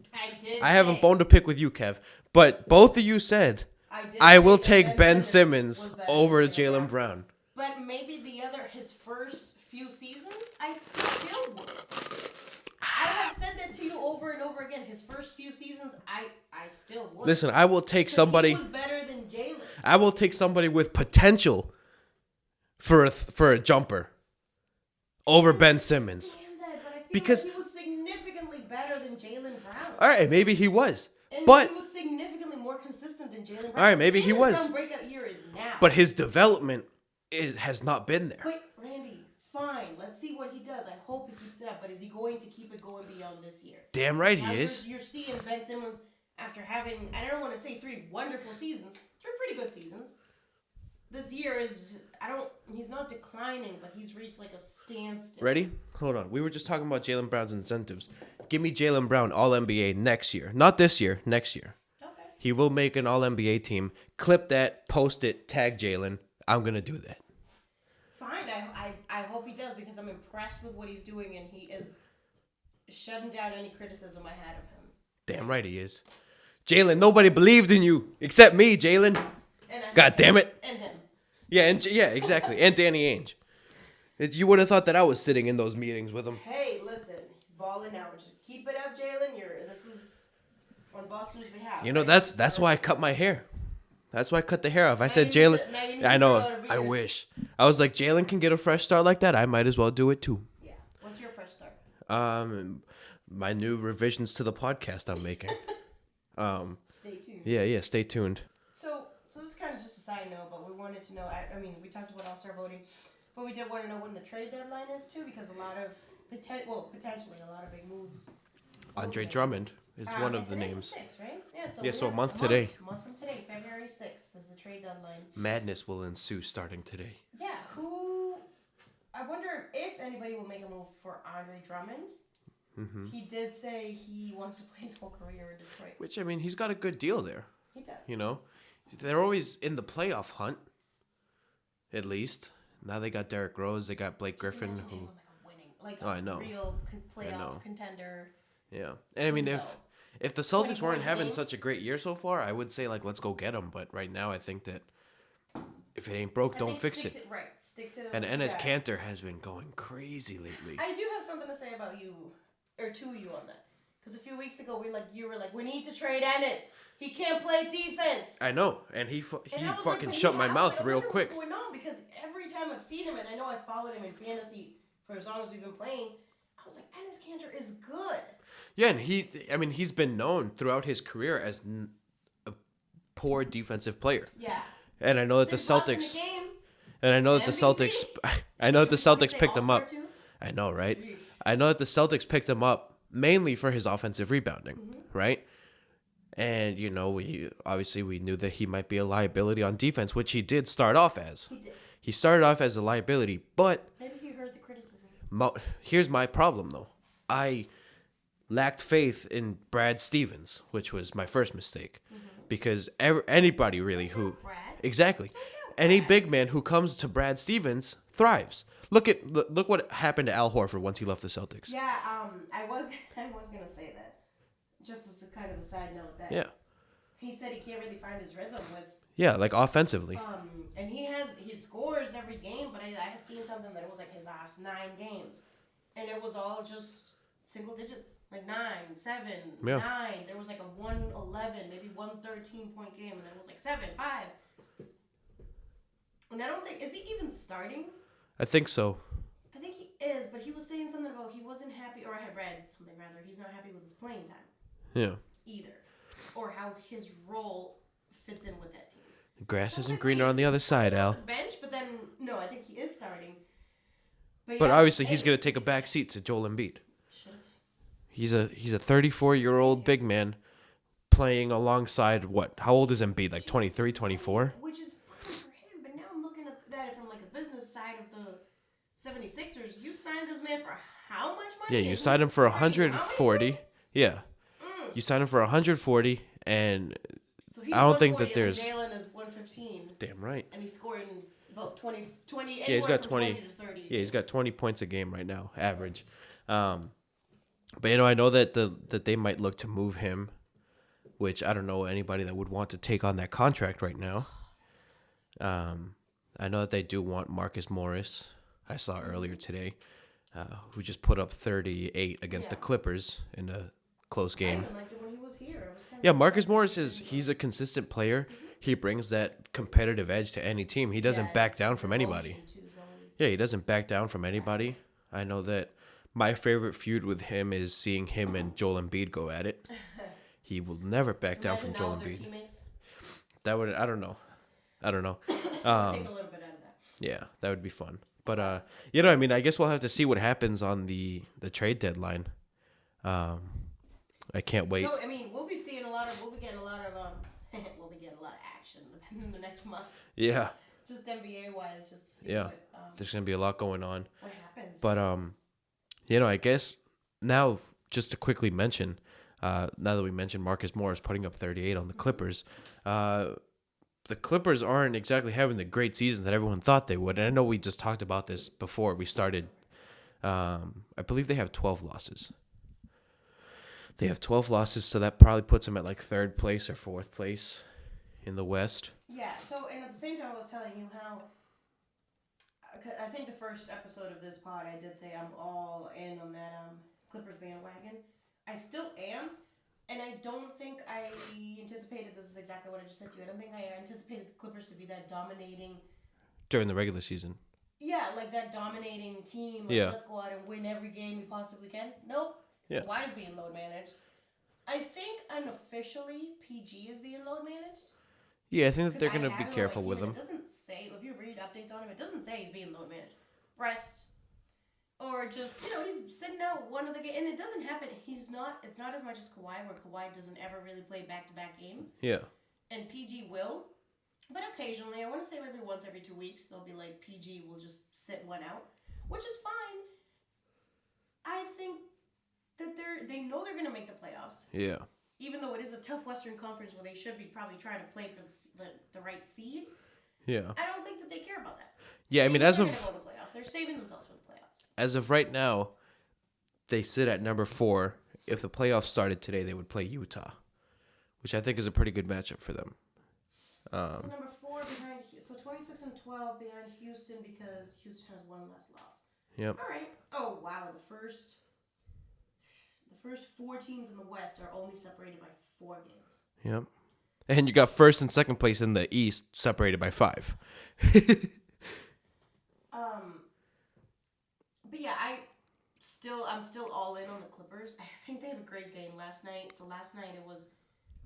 I have a bone to pick with you, Kev. But both of you said I will take Ben Simmons over Jaylen Brown. But maybe his first few seasons, I still would. I have said that to you over and over again. His first few seasons, I still would. Listen, I will take somebody. He was better than Jaylen. I will take somebody with potential for a jumper over Ben Simmons. Because he was significantly better than Jaylen Brown. All right, maybe he was. And but he was significantly more consistent than Jaylen Brown. All right, maybe he was. Brown's breakout year is now. But his development has not been there. Wait, Randy, fine. Let's see what he does. I hope he keeps it up. But is he going to keep it going beyond this year? Damn right he is. You're seeing Ben Simmons after having, I don't want to say 3 wonderful seasons, 3 pretty good seasons. This year he's not declining, but he's reached like a standstill. Ready? Hold on. We were just talking about Jaylen Brown's incentives. Give me Jaylen Brown All-NBA next year. Not this year, next year. Okay. He will make an All-NBA team. Clip that, post it, tag Jaylen. I'm going to do that. Fine. I hope he does, because I'm impressed with what he's doing, and he is shutting down any criticism I had of him. Damn right he is. Jaylen, nobody believed in you except me, Jaylen. God damn it. And him. Yeah, exactly. And Danny Ainge. You would have thought that I was sitting in those meetings with him. Hey, listen, he's balling out. Just keep it up, Jaylen. This is on Boston's behalf. That's why I cut my hair. That's why I cut the hair off. I said Jaylen. I know. I wish. I was like, Jaylen can get a fresh start like that. I might as well do it too. Yeah. What's your fresh start? My new revisions to the podcast I'm making. Stay tuned. Yeah. Stay tuned. So this is kind of just a side note, but we wanted to know. I mean, we talked about All-Star voting, but we did want to know when the trade deadline is too, because a lot of potentially a lot of big moves. Andre Drummond is one of the names. 6, right? So a month today. A month from today, February 6th is the trade deadline. Madness will ensue starting today. Yeah, I wonder if anybody will make a move for Andre Drummond. Mm-hmm. He did say he wants to play his whole career in Detroit. Which, I mean, he's got a good deal there. He does. They're always in the playoff hunt, at least. Now they got Derrick Rose, they got Blake Griffin. I know. Real playoff contender. Yeah. And I mean, if the Celtics weren't having such a great year so far, I would say, let's go get them. But right now, I think that if it ain't broke, don't fix it. Stick to and Enes Kanter has been going crazy lately. I do have something to say about you, or to you on that. Because a few weeks ago, you were like, we need to trade Enes. He can't play defense. I know, and he fucking shut my mouth real quick. What's going on? Because every time I've seen him, and I know I've followed him in fantasy for as long as we've been playing, I was like, Enes Kanter is good. Yeah, and he's been known throughout his career as a poor defensive player. Yeah. And I know that the Celtics. And I know that the Celtics. I know that the Celtics picked him up. I know, right? Sheesh. I know that the Celtics picked him up mainly for his offensive rebounding, right? And we knew that he might be a liability on defense, which he did start off as. He did. He started off as a liability, but Maybe he heard the criticism. here's my problem though. I lacked faith in Brad Stevens, which was my first mistake, because anybody really who Brad? exactly any big man who comes to Brad Stevens thrives. Look what happened to Al Horford once he left the Celtics. Yeah, I was gonna say that, just as a kind of a side note that. Yeah. He said he can't really find his rhythm with. Yeah, like offensively. And he scores every game, but I had seen something that it was like his last 9 games, and it was all just single digits, like 9, 7, 9. There was like a 111, maybe 113-point game, and it was like 7, 5. And I don't think, is he even starting? I think so. I think he is, but he was saying something about he wasn't happy, or I had read something rather, he's not happy with his playing time. Yeah. Either. Or how his role fits in with that team. The grass isn't greener on the other side, Al. Bench, but then, no, I think he is starting. But obviously he's going to take a back seat to Joel Embiid. He's a 34-year-old big man playing alongside what? How old is Embiid? Like 23, 24? Which is fine for him, but now I'm looking at that from like a business side of the 76ers. You signed this man for how much money? Yeah, you signed him for 140. Yeah. You signed him for 140, and so he's I don't think that there's. Jalen is 115. Damn right. And he's scoring about 20. Yeah, he's got 20. 20 to 30. Yeah, he's got 20 points a game right now, average. But I know that that they might look to move him, which I don't know anybody that would want to take on that contract right now. I know that they do want Marcus Morris. I saw earlier today, who just put up 38 against the Clippers in a close game. I even liked it when he was here. It was kind of Yeah, Marcus Morris he's a consistent player. He brings that competitive edge to any team. He doesn't back down from anybody. Yeah, he doesn't back down from anybody. I know that my favorite feud with him is seeing him and Joel Embiid go at it. He will never back down from Joel Embiid. That would I don't know. Take a little bit out of that. Yeah, that would be fun. But I guess we'll have to see what happens on the trade deadline. I can't wait. So we'll be getting a lot of we'll be getting a lot of action in the next month. Yeah. Just NBA wise, just to see what there's gonna be a lot going on. What happens? But I guess now just to quickly mention, now that we mentioned Marcus Morris putting up 38 on the Clippers, the Clippers aren't exactly having the great season that everyone thought they would. And I know we just talked about this before we started. I believe they have 12 losses. They have 12 losses, so that probably puts them at like 3rd place or 4th place in the West. Yeah, so, and at the same time, I was telling you how, I think the first episode of this pod, I did say I'm all in on that Clippers bandwagon. I still am, and I don't think I anticipated, this is exactly what I just said to you, I don't think I anticipated the Clippers to be that dominating. During the regular season. Yeah, like that dominating team. Let's go out and win every game we possibly can. Nope. Yeah. Kawhi's being load managed. I think unofficially PG is being load managed. Yeah, I think that they're going to be careful with him. It doesn't say, if you read updates on him, it doesn't say he's being load managed. Rest. Or just, he's sitting out one of the games. And it doesn't happen. It's not as much as Kawhi, where Kawhi doesn't ever really play back-to-back games. Yeah. And PG will. But occasionally, I want to say maybe once every 2 weeks, they'll be like, PG will just sit one out. Which is fine. I think that they know they're going to make the playoffs. Yeah. Even though it is a tough Western Conference where they should be probably trying to play for the right seed. Yeah. I don't think that they care about that. Yeah, as of... They're going to go to the playoffs. They're saving themselves for the playoffs. As of right now, they sit at number 4. If the playoffs started today, they would play Utah, which I think is a pretty good matchup for them. So number 4 behind... So 26 and 12 behind Houston because Houston has one less loss. Yep. All right. Oh, wow. The first 4 teams in the West are only separated by 4 games. Yep. And you got 1st and 2nd place in the East separated by 5. But yeah, I'm still all in on the Clippers. I think they have a great game last night. So last night it was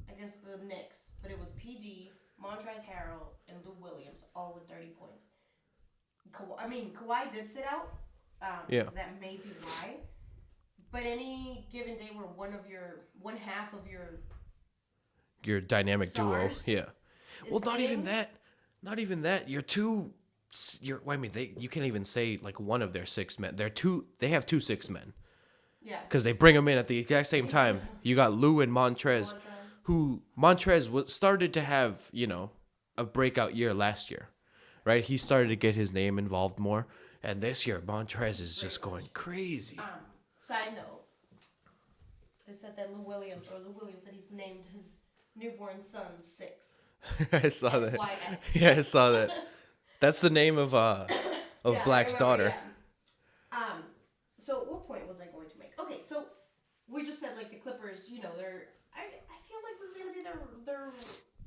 against the Knicks, but it was PG, Montrezl Harrell, and Lou Williams all with 30 points. Kawhi did sit out. Yeah. So that may be why. But any given day where one half of Your dynamic duo. stars Yeah. Well, is not even sitting, that. Not even that. I mean, you can't even say like one of their 6 men. They have 2 6 men. yeah, Because they bring them in at the exact same time. You got Lou and Montrez, Montrez. who started to have, a breakout year last year, right? He started to get his name involved more. And this year, Montrez is just going crazy. Side note, they said that Lou Williams said he's named his newborn son 6. I saw that. SYX. Yeah, I saw that. That's the name of Yeah, Black's I remember, daughter. Yeah. So what point was I going to make? Okay, so we just said like the Clippers, they're. I feel like this is gonna be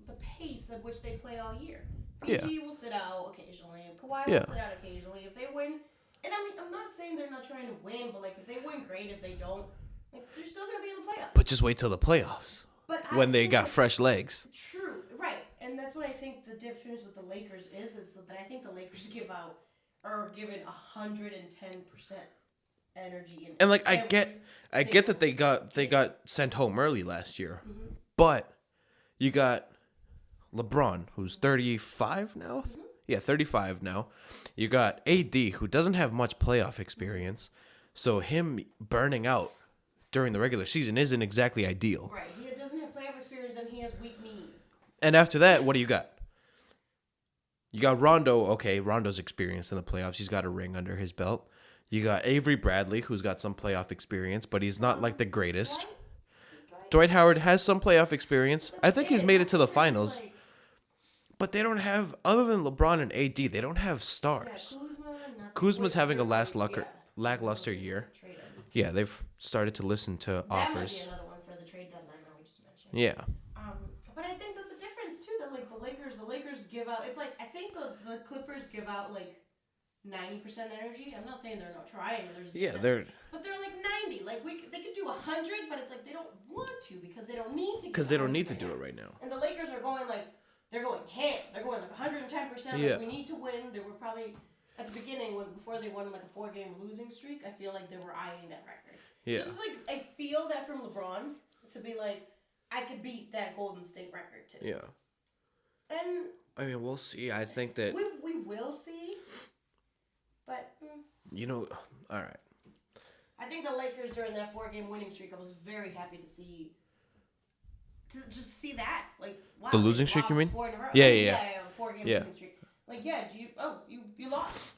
the pace at which they play all year. PG will sit out occasionally. Kawhi will sit out occasionally. If they win, and I mean, I'm not saying they're not trying to win, but like if they win, great. If they don't, like they're still gonna be in the playoffs. But just wait till the playoffs. But when they got fresh legs. True, right, and that's what I think the difference with the Lakers is that I think the Lakers are given 110% energy and like I get that they got sent home early last year, but you got LeBron, who's 35 now. Yeah, 35 now. You got AD, who doesn't have much playoff experience, so him burning out during the regular season isn't exactly ideal. Right, he doesn't have playoff experience and he has weak knees. And after that, what do you got? You got Rondo. Okay, Rondo's experienced in the playoffs. He's got a ring under his belt. You got Avery Bradley, who's got some playoff experience, but he's not like the greatest. Dwight Howard has some playoff experience. I think he's made it to the finals. But they don't have, other than LeBron and AD, they don't have stars. Kuzma's having a lackluster year. Yeah, they've started to listen to offers. That might be another one for the trade deadline that we just mentioned. Yeah. But I think that's the difference too. That like the Lakers give out. It's like I think the Clippers give out like 90% energy. I'm not saying they're not trying. But they're like 90. Like they could do 100, but it's like they don't want to because they don't need to. Because they don't need to do it right now. And the Lakers are going like they're going ham. They're going like 110%. Yeah. Like, we need to win. They were probably at the beginning before they won like a 4-game losing streak. I feel like they were eyeing that record. Yeah. Just like I feel that from LeBron to be like I could beat that Golden State record too. Yeah. And I mean, we'll see. I think that we will see. But all right. I think the Lakers during that 4-game winning streak, I was very happy to see. To just see that, like, wow, the losing streak, you mean? 4 in a row. Yeah. 4-game losing streak. Like, yeah, you lost.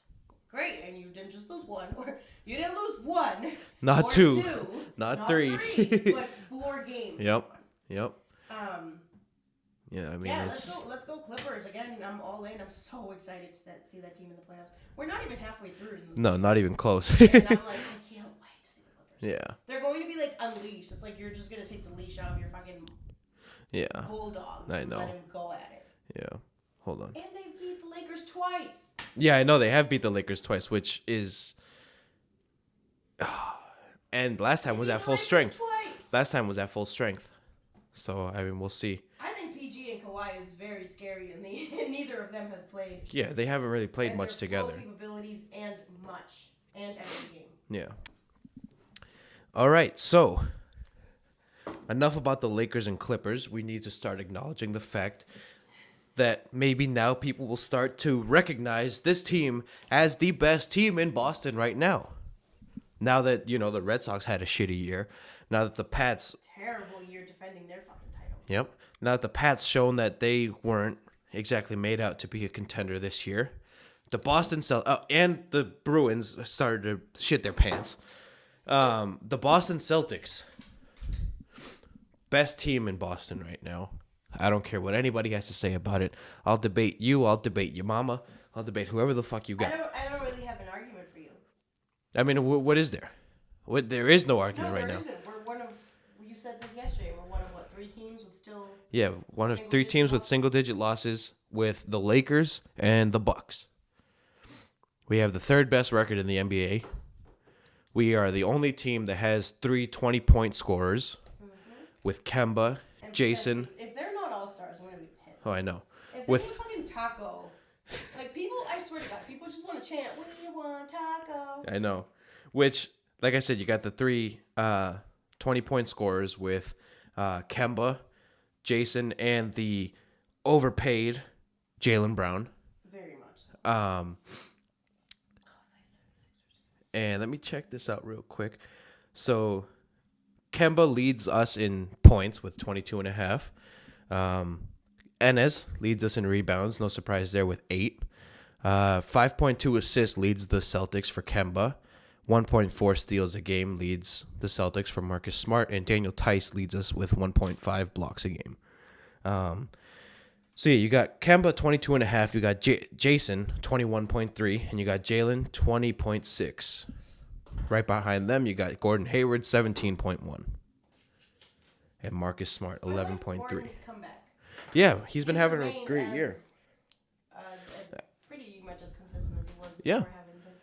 Great, and you didn't just lose one, or you didn't lose one. Not two. Not three. But 4 games. Yep. Yeah, I mean, let's go Clippers again. I'm all in. I'm so excited to see that team in the playoffs. We're not even halfway through. No, not even close. And I'm like, I can't wait to see the Clippers. Yeah. They're going to be like unleashed. It's like you're just gonna take the leash out of your fucking bulldogs. I know. And let him go at it. Yeah. Hold on. And they beat the Lakers twice. Yeah, I know they have beat the Lakers twice, which is. And last time was at full strength. Last time was at full strength. So I mean, we'll see. I think PG and Kawhi is very scary, and neither of them have played. Yeah, they haven't really played much together. Full capabilities and every game. Yeah. All right, so enough about the Lakers and Clippers. We need to start acknowledging the fact that maybe now people will start to recognize this team as the best team in Boston right now. Now that, the Red Sox had a shitty year. Now that the Pats... Terrible year defending their fucking title. Yep. Now that the Pats shown that they weren't exactly made out to be a contender this year. The Boston Celtics... and the Bruins started to shit their pants. The Boston Celtics, best team in Boston right now. I don't care what anybody has to say about it. I'll debate you. I'll debate your mama. I'll debate whoever the fuck you got. I don't really have an argument for you. I mean, what is there? There is no argument right now. No, there isn't. We're one of. You said this yesterday. We're one of 3 teams with still. Yeah, one of 3 teams with single-digit losses, with the Lakers and the Bucks. We have the 3rd best record in the NBA. We are the only team that has 3 20-point scorers, with Kemba, Jason. If they're not all-stars, I'm going to be pissed. Oh, I know. If they fucking Taco, Like, people, I swear to God, people just want to chant, "We want taco." I know. Which, like I said, you got the three 20-point scorers with Kemba, Jason, and the overpaid Jaylen Brown. Very much so. And let me check this out real quick. So, Kemba leads us in points with 22.5. Enes leads us in rebounds. No surprise there with 8. 5.2 assists leads the Celtics for Kemba. 1.4 steals a game leads the Celtics for Marcus Smart. And Daniel Tice leads us with 1.5 blocks a game. So, yeah, you got Kemba 22.5. You got Jason 21.3. And you got Jaylen 20.6. Right behind them, you got Gordon Hayward 17.1. And Marcus Smart 11.3. Gordon's comeback. Yeah, he's been having a great year. As pretty much as consistent as he was before Yeah. having his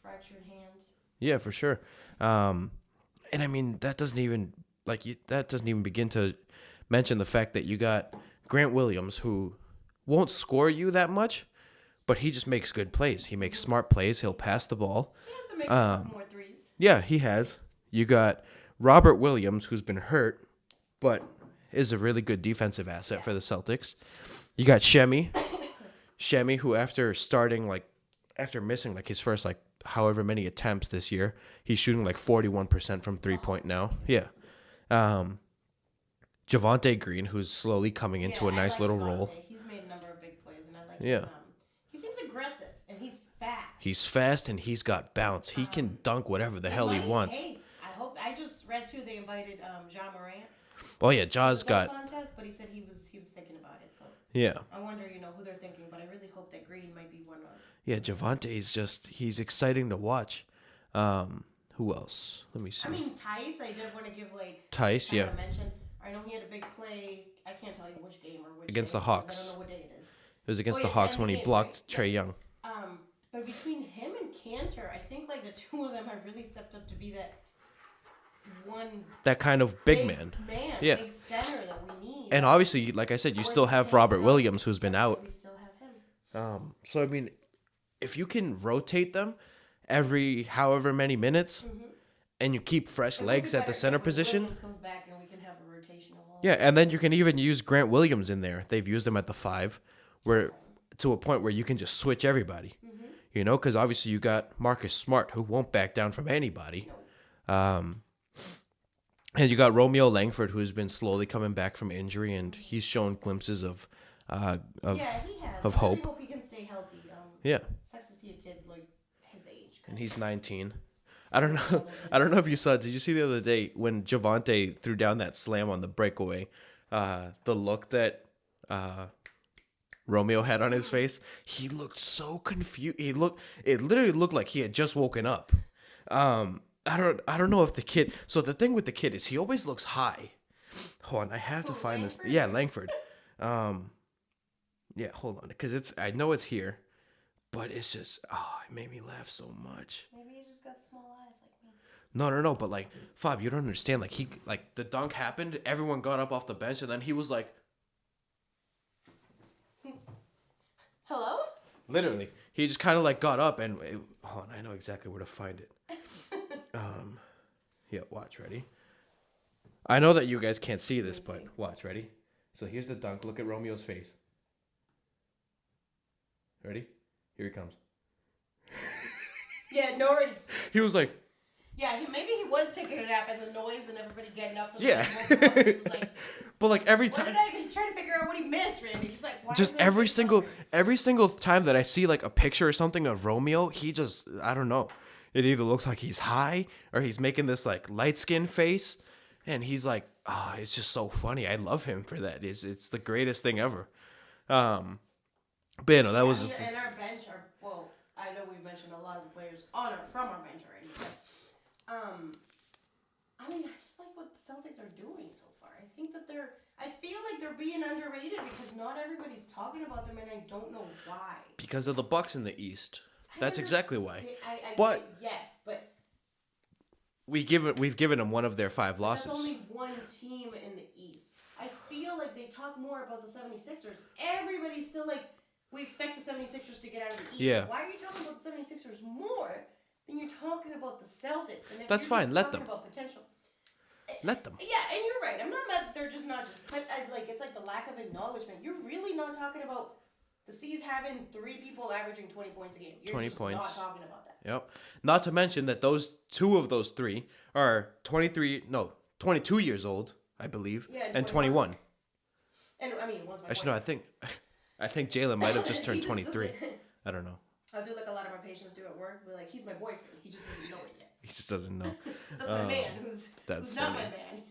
fractured hand. Yeah, for sure. And I mean, that doesn't even begin to mention the fact that you got Grant Williams, who won't score you that much, but he just makes good plays. He makes smart plays. He'll pass the ball. He has been making a couple more threes. Yeah, he has. You got Robert Williams, who's been hurt, but is a really good defensive asset for the Celtics. You got Shemi, who after missing his first however many attempts this year, he's shooting 41% from 3-point now. Yeah. Javonte Green, who's slowly coming into a nice little role. He's made a number of big plays, and I like Yeah. his, he seems aggressive, and he's fast. He's fast and he's got bounce. He can dunk whatever the hell he wants. Hey, I just read too they invited Ja Morant. Oh yeah, Ja's got contest, but he said he was thinking about it. So yeah. I wonder, who they're thinking, but I really hope that Green might be one of. Yeah, Javante's he's exciting to watch. Who else? Let me see. I mean, Tice, I did want to give Tice, yeah. Mention. I know he had a big play. I can't tell you which game or which against day the Hawks. I don't know what day it is. It was against the Hawks when he blocked right. Trae Young. But between him and Cantor, I think the two of them have really stepped up to be that kind of big man. Yeah. Big center that we need. And obviously, like I said, you still have Robert Williams, who's been out. We still have him. So I mean, if you can rotate them every however many minutes, and you keep fresh legs at the center position. Williams comes back and we can have a rotation of all. Yeah, and then you can even use Grant Williams in there. They've used him at the 5, where to a point where you can just switch everybody. Because obviously you got Marcus Smart, who won't back down from anybody. And you got Romeo Langford, who's been slowly coming back from injury, and he's shown glimpses of Yeah, he has. of I hope. really hope he can stay healthy. Yeah. Sucks to see a kid his age. And he's 19. I don't know if you saw. Did you see the other day when Javonte threw down that slam on the breakaway? The look that Romeo had on his face. He looked so confused. It literally looked like he had just woken up. I don't know if the kid. So the thing with the kid is he always looks high. Hold on, I have to find Langford? this. Yeah, Langford. Yeah, hold on, because I know it's here, but it's just it made me laugh so much. Maybe he's just got small eyes like me. No, but Fab, you don't understand. The dunk happened, everyone got up off the bench, and then he was like, Hello? literally, he just kind of got up and hold on, I know exactly where to find it. Yeah, watch, ready? I know that you guys can't see this, but watch, ready? So here's the dunk. Look at Romeo's face. Ready? Here he comes. Yeah, Nori. He was like, yeah, maybe he was taking a nap and the noise and everybody getting up. Yeah. He was like, but every time. he's trying to figure out what he missed, Randy. He's like, why Just is there every so single much? every single time that I see a picture or something of Romeo, he just, I don't know. It either looks like he's high or he's making this light skin face, and he's like, it's just so funny. I love him for that. It's the greatest thing ever. But that was just. And our bench I know we've mentioned a lot of the players from our bench already. But, I mean, I just like what the Celtics are doing so far. I think that I feel like they're being underrated because not everybody's talking about them, and I don't know why. Because of the Bucks in the East. That's exactly why. But yes, but we've given them one of their 5 losses. That's only one team in the East. I feel like they talk more about the 76ers. Everybody's still we expect the 76ers to get out of the East. Yeah. Why are you talking about the 76ers more than you're talking about the Celtics? And if That's you're fine. Just Let talking them. about potential. Let them. Yeah, and you're right. I'm not mad that they're just not just. But it's like the lack of acknowledgement. You're really not talking about the C's having 3 people averaging 20 points a game. You're 20 just points. not talking about that. Yep. Not to mention that those 2 of those 3 are 22 years old, I believe, Yeah, and 21. And I mean, one's my Actually, no, I think Jalen might have just turned 23. I don't know. I'll do like a lot of my patients do at work. We're like, he's my boyfriend. He just doesn't know it yet. He just doesn't know. That's my man who's not my man.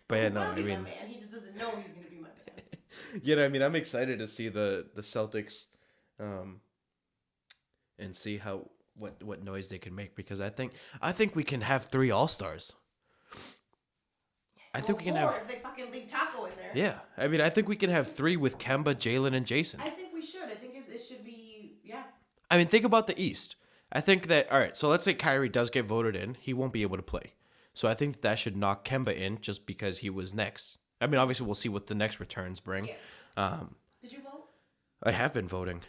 But yeah, no, Will I be mean, my man. He just doesn't know he's gonna be my man. you know, I mean, I'm excited to see the Celtics, and see what noise they can make, because I think we can have 3 All-Stars. I think we can 4 have. if they fucking leave Taco in there. Yeah, I mean, I think we can have 3 with Kemba, Jalen, and Jason. I think we should. I think it should be, yeah. I mean, think about the East. I think that, all right, so let's say Kyrie does get voted in. He won't be able to play. So I think that should knock Kemba in just because he was next. I mean, obviously, we'll see what the next returns bring. Yeah. Did you vote? I have been voting.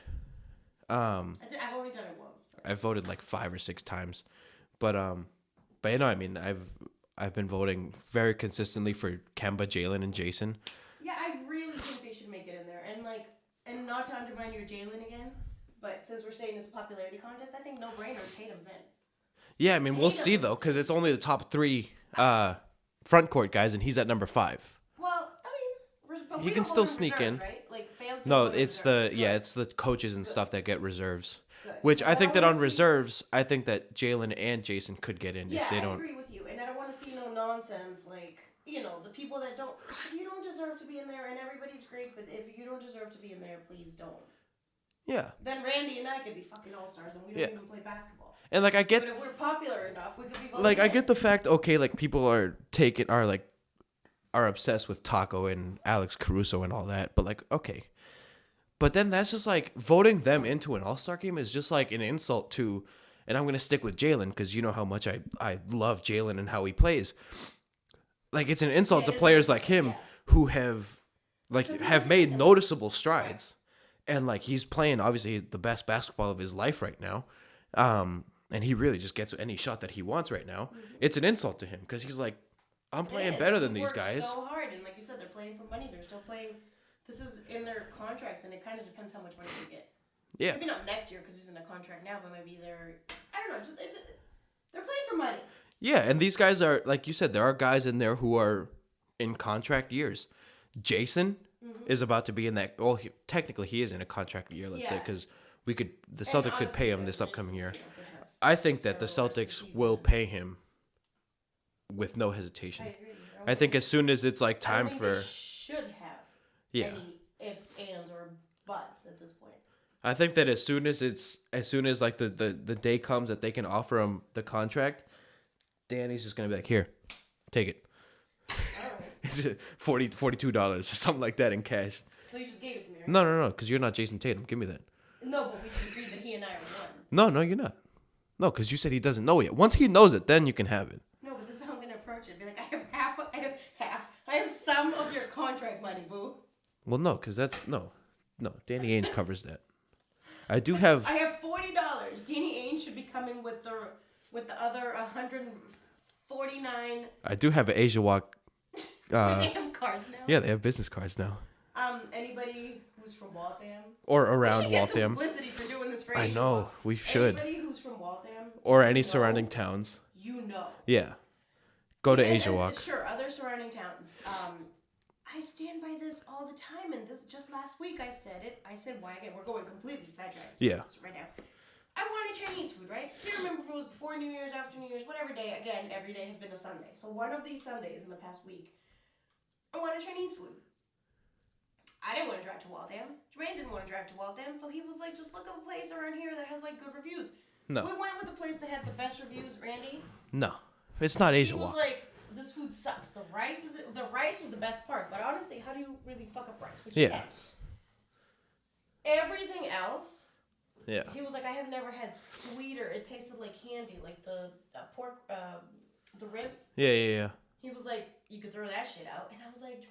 I've only done it once. I've voted like 5 or 6 times. But you know, I mean, I've been voting very consistently for Kemba, Jalen, and Jason. Yeah, I really think they should make it in there. And not to undermine your Jalen again, but since we're saying it's a popularity contest, I think no brainer Tatum's in. Yeah, I mean, we'll see though, because it's only the top 3 front court guys, and he's at number 5. Well, I mean, but He we can don't still vote in sneak reserves, in. right? Like fans. No, don't vote in it's reserves. it's the coaches and stuff that get reserves. Good. Which I think that on wanna see- reserves, I think that Jalen and Jason could get in Yeah, if they I don't. agree with you, and I don't want to see no nonsense like the people that don't. If you don't deserve to be in there, and everybody's great, but if you don't deserve to be in there, please don't. Yeah. Then Randy and I could be fucking all-stars, and we don't even play basketball. And like I get, But if we're popular enough, we could be. like I get the fact, okay, like people are obsessed with Taco and Alex Caruso and all that, but like okay, but then that's just like voting them into an All-Star game is just like an insult to, and I'm gonna stick with Jalen because you know how much I love Jalen and how he plays. Like it's an insult to players like him who have made noticeable strides, and like he's playing obviously the best basketball of his life right now. And he really just gets any shot that he wants right now. Mm-hmm. It's an insult to him because he's like, I'm playing better than these guys. So hard, and like you said, they're playing for money. They're still playing. This is in their contracts, and it kind of depends how much money they get. Yeah. Maybe not next year because he's in a contract now, but maybe I don't know. They're playing for money. Yeah, and these guys are, like you said, there are guys in there who are in contract years. Jason is about to be in that. Well, technically he is in a contract year, let's say, because the Celtics could pay him this upcoming year. I think that the Celtics will pay him with no hesitation. I agree. I think as soon as it's like time for. They should have any ifs, ands, or buts at this point. I think that as soon as like the day comes that they can offer him the contract, Danny's just gonna be like, here, take it. It's $42 or something like that in cash. So you just gave it to me, right? No, because you're not Jason Tatum. Give me that. No, but we just agreed that he and I are one. No, you're not. No, because you said he doesn't know yet. Once he knows it, then you can have it. No, but this is how I'm gonna approach it. Be like, I have some of your contract money, boo. Well, no, because that's no. Danny Ainge covers that. I do have. I have $40. Danny Ainge should be coming with the other 149. I do have an Asia Walk. They have cards now. Yeah, they have business cards now. Anybody who's from Waltham or around we should Waltham. Get some publicity for doing this for I Asia know Walk. we should. Anybody who's from Waltham or any surrounding towns. You know. Yeah. Go to Asia Walk. Sure, other surrounding towns. I stand by this all the time, and this just last week I said it. I said, why again? We're going completely sidetracked. Yeah. Right now. I wanted Chinese food, right? I can't remember if it was before New Year's, after New Year's, whatever day. Again, every day has been a Sunday. So one of these Sundays in the past week, I wanted Chinese food. I didn't want to drive to Waltham. Jermaine didn't want to drive to Waltham, so he was like, just look up a place around here that has like good reviews. No. We went with a place that had the best reviews, Randy. No. It's not Asia He was Walk. like, this food sucks. The rice was the best part, but honestly, how do you really fuck up rice? Which you can't. Everything else, he was like, I have never had sweeter. It tasted like candy, like the pork, the ribs. Yeah. He was like, you could throw that shit out, and I was like,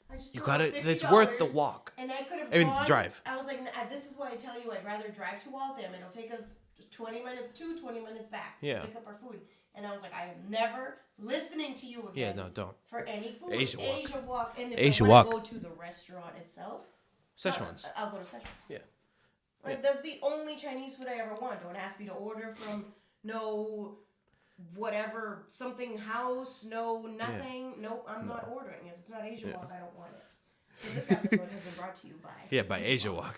I just You threw out gotta. $50, It's worth the walk. and I could have I mean, gone. the drive. I was like, this is why I tell you I'd rather drive to Waltham. It'll take us 20 minutes to 20 minutes back Yeah. to pick up our food. And I was like, I am never listening to you again. Yeah, no, don't. For any food. Asia walk. Asia walk. And if Asia I want walk. to go to the restaurant itself, Szechuan's. I'll go to Szechuan's. Yeah. Like, that's the only Chinese food I ever want. Don't ask me to order from no whatever, something house, no nothing. Yeah. Nope, I'm not ordering. If it's not Asia walk, I don't want it. So this episode has been brought to you by Asia walk.